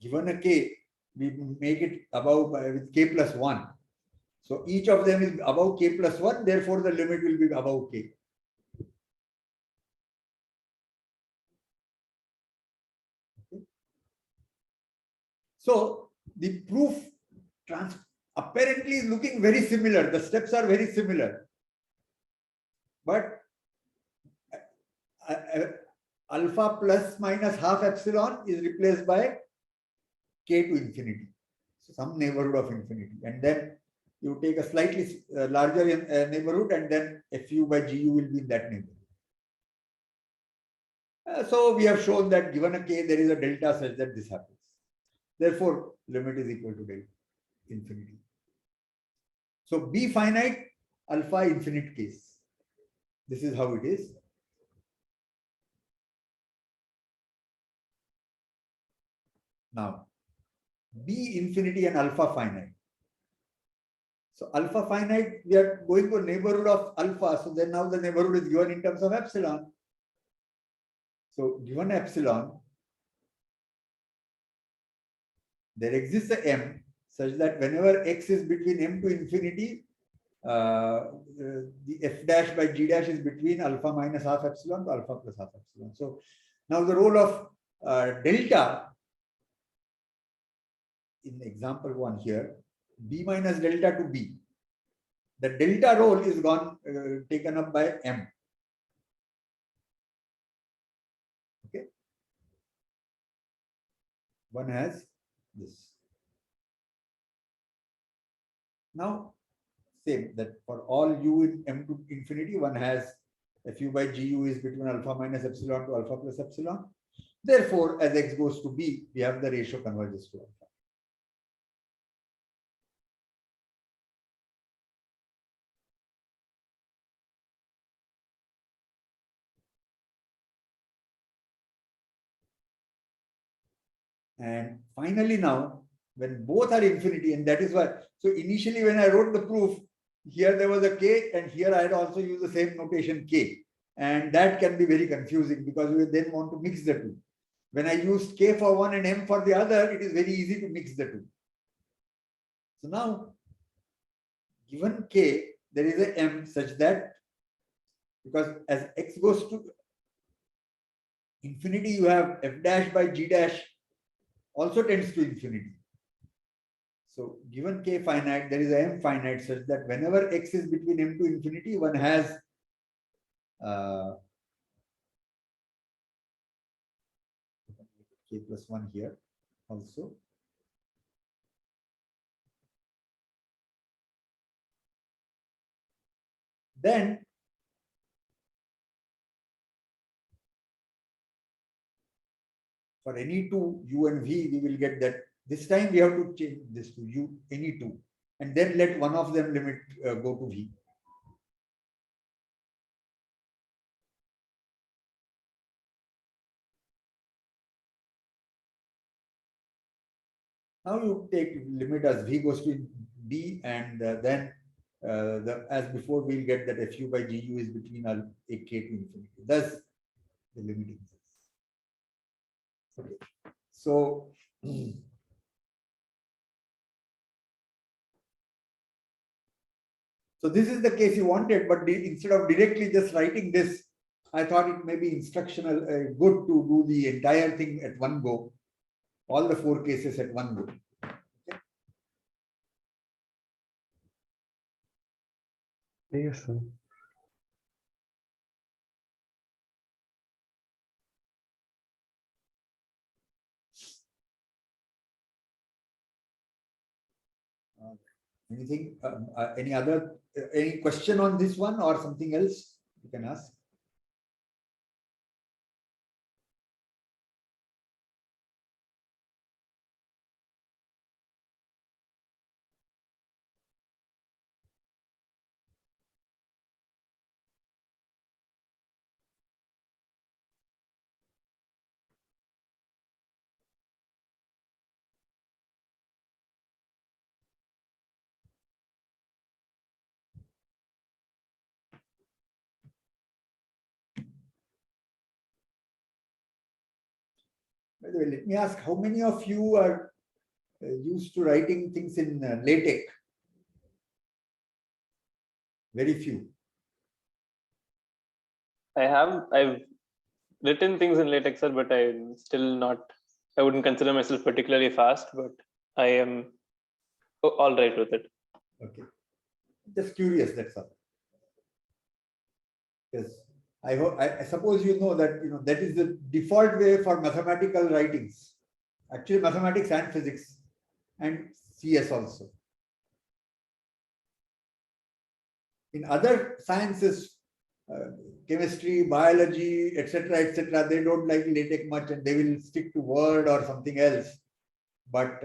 Given a k, we make it above with k plus 1. So each of them is above k plus 1, therefore the limit will be above k. Okay. So the proof apparently is looking very similar. The steps are very similar. But alpha plus minus half epsilon is replaced by k to infinity. So some neighborhood of infinity. And then you take a slightly larger neighborhood, and then fu by gu will be in that neighborhood. So we have shown that given a k, there is a delta such that this happens. Therefore, limit is equal to delta infinity. So B finite, alpha infinite case. This is how it is. Now, B infinity and alpha finite. So alpha finite, we are going to a neighborhood of alpha. So then now the neighborhood is given in terms of epsilon. So given epsilon, there exists a m such that whenever x is between m to infinity, the f dash by g dash is between alpha minus half epsilon to alpha plus half epsilon. So now the role of delta in example 1 here, b minus delta to b. The delta role is taken up by m. Okay. One has this. Now, same that for all u in m to infinity, one has fu by gu is between alpha minus epsilon to alpha plus epsilon. Therefore, as x goes to b, we have the ratio converges to alpha. And finally now, when both are infinity, and that is why, so initially when I wrote the proof, here there was a k, and here I had also used the same notation k. And that can be very confusing because we then want to mix the two. When I used k for one and m for the other, it is very easy to mix the two. So now, given k, there is a m such that, because as x goes to infinity, you have f dash by g dash also tends to infinity. So given k finite, there is a m finite such that whenever x is between m to infinity, one has k plus 1 here also. Then for any two u and v, we will get that This time we have to change this to u any two, and then let one of them limit go to v. Now you take limit as v goes to d, and then as before we'll get that fu by gu is between a k to infinity. Thus the limit exists. Okay. So so this is the case you wanted, but instead of directly just writing this, I thought it may be instructional good to do the entire thing at one go, all the 4 cases at one go. Yes, sir. Anything, any question on this one or something else you can ask? By the way, let me ask, how many of you are used to writing things in LaTeX? Very few. I've written things in LaTeX, sir, but I'm still not, I wouldn't consider myself particularly fast, but I am all right with it. Okay. Just curious, that's all. Yes. I suppose you know that that is the default way for mathematical writings. Actually, mathematics and physics and CS also. In other sciences, chemistry, biology, etc., they don't like LaTeX much and they will stick to Word or something else. But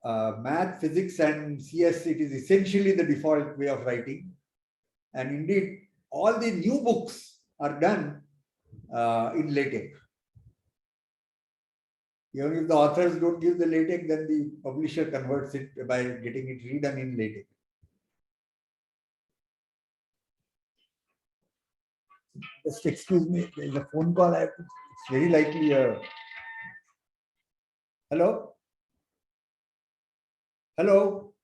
math, physics, and CS, it is essentially the default way of writing. And indeed, all the new books are done in LaTeX. Even if the authors don't give the LaTeX, then the publisher converts it by getting it redone in LaTeX. Just excuse me, there is a phone call. It's very likely. Hello? Hello?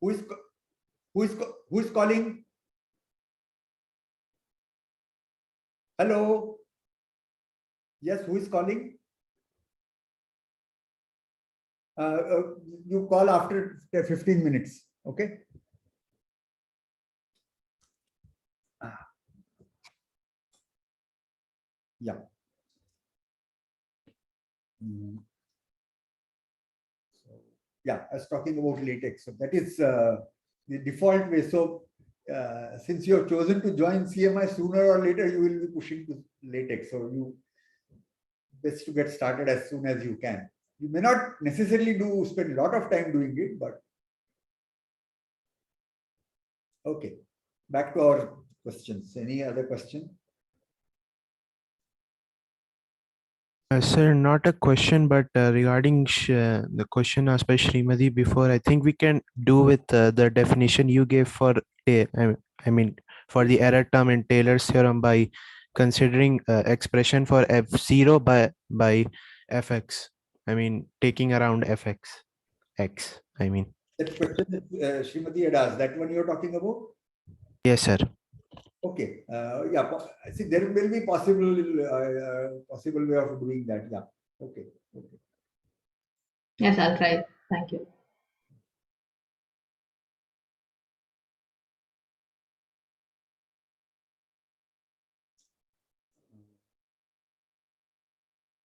Who is calling? Hello? Yes, who is calling? You call after 15 minutes, okay? Yeah. So, yeah, I was talking about LaTeX. So that is the default way. So since you have chosen to join CMI, sooner or later you will be pushing to LaTeX. So you best to get started as soon as you can. You may not necessarily spend a lot of time doing it, but okay. Back to our questions. Any other question? Sir, not a question, but regarding the question asked by Srimati before, I think we can do with the definition you gave for, I mean, for the error term in Taylor's theorem by considering expression for f0 by fx. I mean, taking around fx, x, I mean. That question that Srimati had asked, that one you're talking about? Yes, sir. Okay. Yeah. See, there will be possible way of doing that. Yeah. Okay. Okay. Yes, I'll try. Thank you.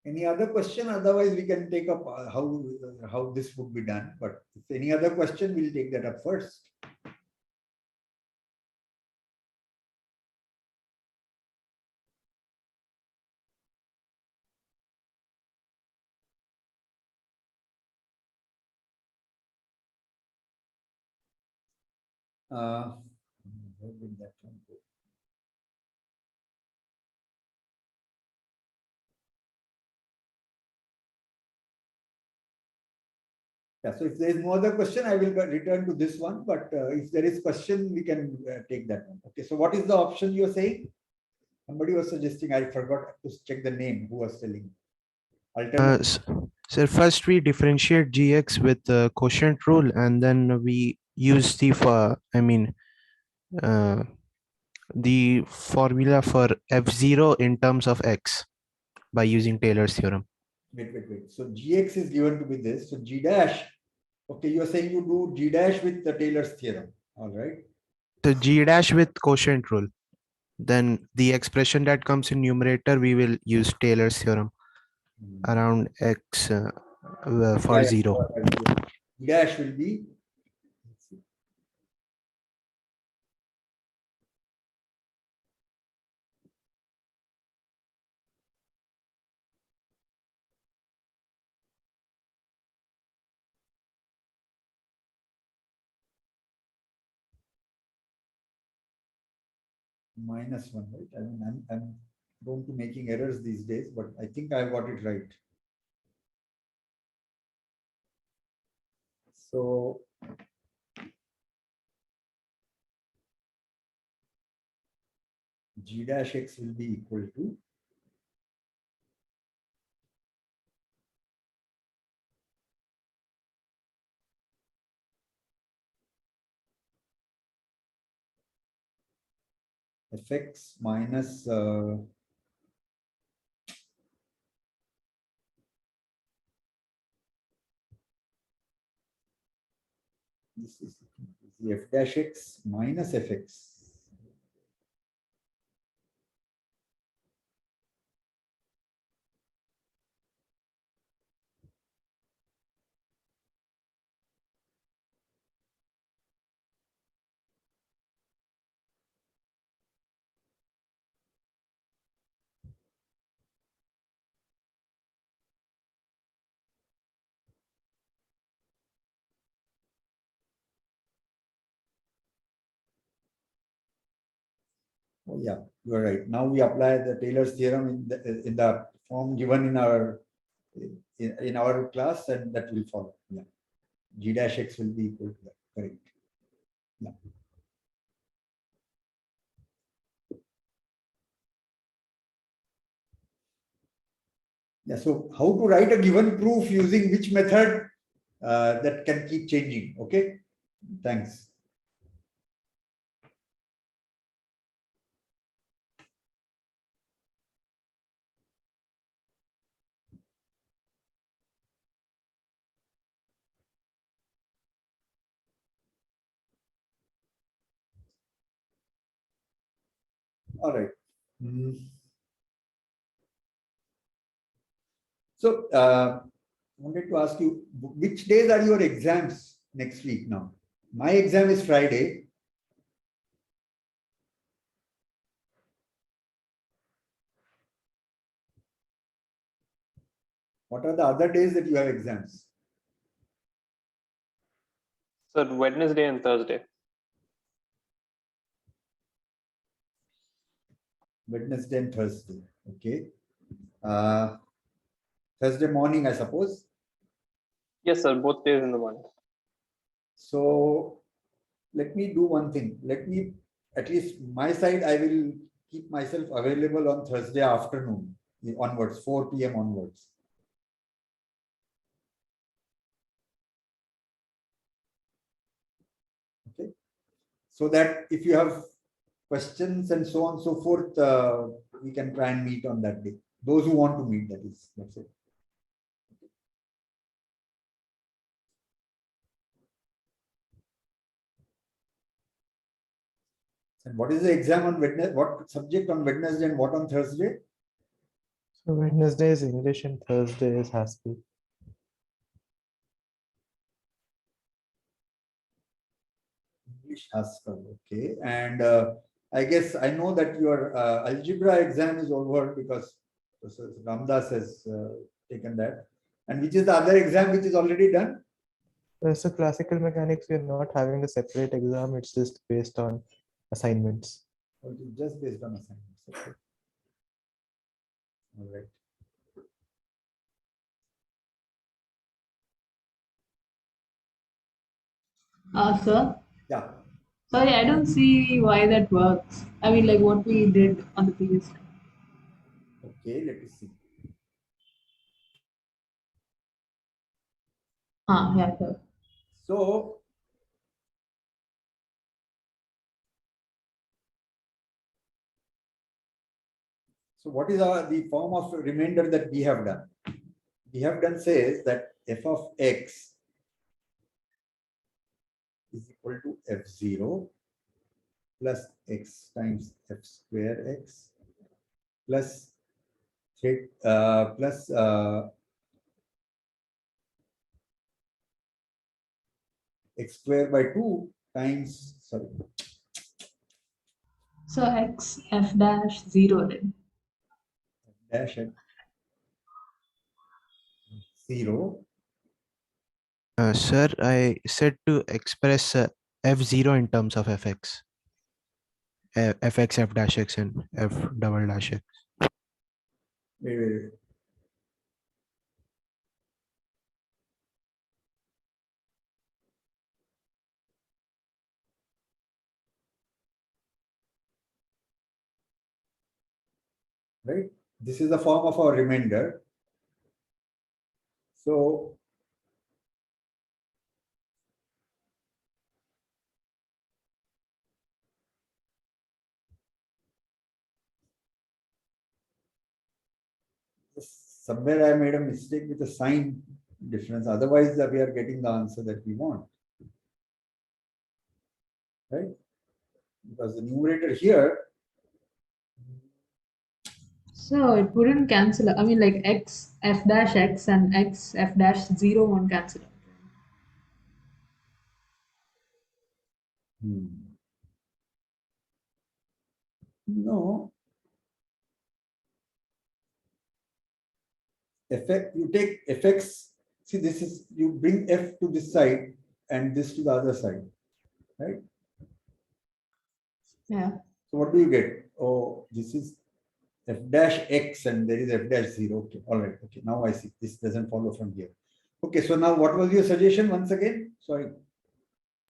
Any other question? Otherwise, we can take up how this would be done. But if any other question, we'll take that up first. Where did that one go? Yeah, so if there is no other question, I will return to this one. But if there is question, we can take that one. Okay, so what is the option you're saying? Somebody was suggesting, I forgot to check the name, who was telling. So first we differentiate gx with the quotient rule, and then we use the the formula for f0 in terms of x by using Taylor's theorem. Wait. So gx is given to be this. So g dash. Okay, you are saying you do g dash with the Taylor's theorem. All right. So g dash with quotient rule. Then the expression that comes in numerator, we will use Taylor's theorem around x for 0. G dash will be. -1, right? I mean, I'm prone to making errors these days, but I think I got it right. So g dash x will be equal to fx minus this is the f dash x minus fx. Oh yeah, you are right. Now we apply the Taylor's theorem in the form given in our class, and that will follow. Yeah, g dash x will be equal to that. Correct. Yeah. Yeah. So how to write a given proof using which method? That can keep changing. Okay. Thanks. All right. So, I wanted to ask you, which days are your exams next week now? My exam is Friday. What are the other days that you have exams? So Wednesday and Thursday. Wednesday and Thursday. Okay. Thursday morning, I suppose. Yes, sir. Both days in the morning. So let me do one thing. Let me, at least my side, I will keep myself available on Thursday afternoon onwards, 4 p.m. onwards. Okay. So that if you have questions and so on and so forth, we can try and meet on that day. Those who want to meet, that is, that's it. And what is the exam on Wednesday? What subject on Wednesday and what on Thursday? So Wednesday is English and Thursday is Haskell. English Haskell, okay. And I guess I know that your algebra exam is over because Ramdas has taken that. And which is the other exam which is already done? So classical mechanics, we're not having a separate exam. It's just based on assignments. Okay, just based on assignments. Okay. All right. Sir, Yeah. sorry, I don't see why that works. I mean, like what we did on the previous time. Okay, let me see. Yeah, sir. So what is the form of remainder that we have done? We have done says that f of x is equal to f0 plus x times f square x plus x square by 2 times, sorry. So x f dash 0 then. Dash at 0. Sir, I said to express f0 in terms of fx. Fx, f dash x, and f double dash x. Wait. Right? This is the form of our remainder. So somewhere I made a mistake with the sign difference. Otherwise, we are getting the answer that we want. Right? Because the numerator here. So it wouldn't cancel. I mean, like x f dash x and x f dash 0 won't cancel. No. You take fx. See, this is, you bring f to this side and this to the other side, right? Yeah. So what do you get? Oh, this is f dash x and there is f dash 0. Okay, all right. Okay, now I see. This doesn't follow from here. Okay, so now what was your suggestion once again? Sorry.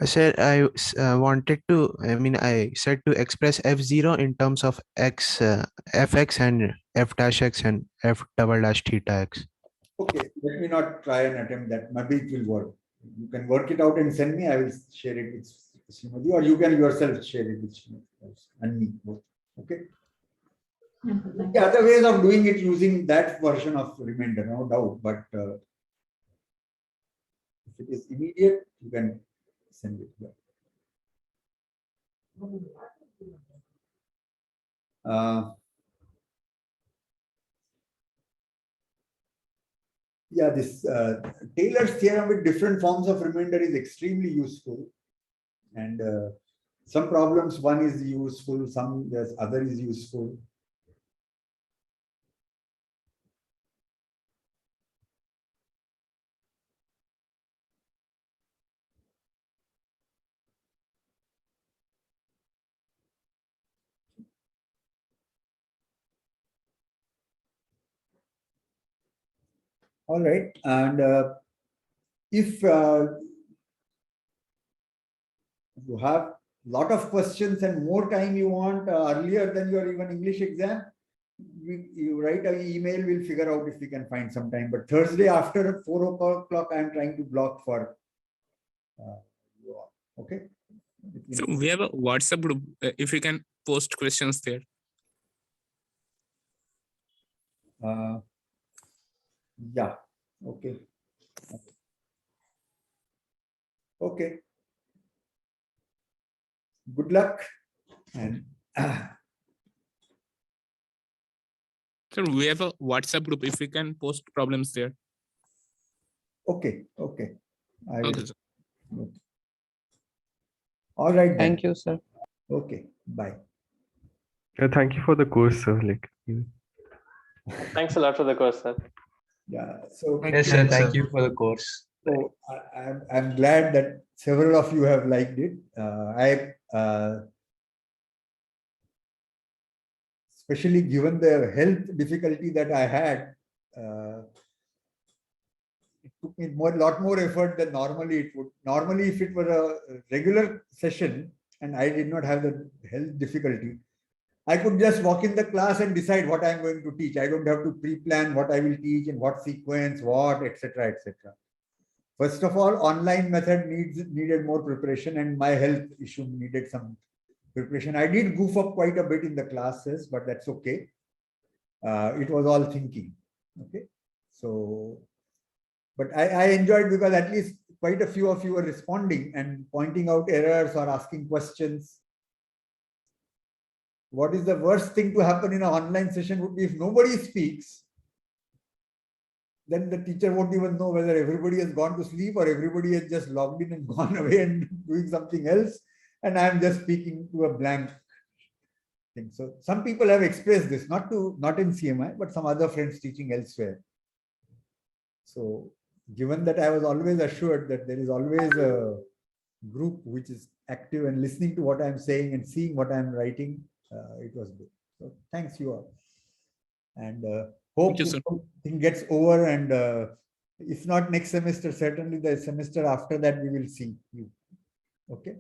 I said I wanted to, I said to express f0 in terms of x, fx and f dash x and f double dash theta x. Okay, let me not try and attempt that. Maybe it will work. You can work it out and send me. I will share it with Srimati, or you can yourself share it with Srimati and me both. Okay. The other ways of doing it using that version of remainder, no doubt. But if it is immediate, you can send it back. Yeah, this Taylor's theorem with different forms of remainder is extremely useful. And some problems, one is useful, some there's other is useful. All right, and if you have a lot of questions and more time you want earlier than your even English exam, you write an email, we'll figure out if we can find some time. But Thursday after 4 o'clock, I'm trying to block for you all. Okay. So we have a WhatsApp group. If you can post questions there. Yeah. Okay. Okay. Good luck. And So we have a WhatsApp group. If you can post problems there. okay. Okay. I will. Okay, sir. Okay. All right. Thank you, sir. Okay. Bye. Thank you for the course, sir. Thanks a lot for the course, sir. Yeah. So Yes, sir. Thank you for the course. So I'm glad that several of you have liked it. Especially given the health difficulty that I had, it took me a lot more effort than normally it would. Normally, if it were a regular session and I did not have the health difficulty, I could just walk in the class and decide what I'm going to teach. I don't have to pre-plan what I will teach and what sequence, what, etc., etc. First of all, online method needed more preparation, and my health issue needed some preparation. I did goof up quite a bit in the classes, but that's okay. It was all thinking. Okay, so, but I enjoyed because at least quite a few of you were responding and pointing out errors or asking questions. What is the worst thing to happen in an online session would be if nobody speaks, then the teacher won't even know whether everybody has gone to sleep or everybody has just logged in and gone away and doing something else. And I'm just speaking to a blank thing. So some people have expressed this, not in CMI, but some other friends teaching elsewhere. So given that I was always assured that there is always a group which is active and listening to what I'm saying and seeing what I'm writing, it was good. So thanks you all. And hope this thing gets over, and if not next semester, certainly the semester after that we will see you. Okay,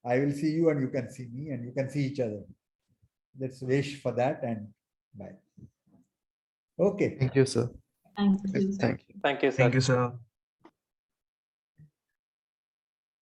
I will see you and you can see me and you can see each other. Let's wish for that, and bye. Okay. Thank you, sir. Thank you. Thank you, sir. Thank you, sir.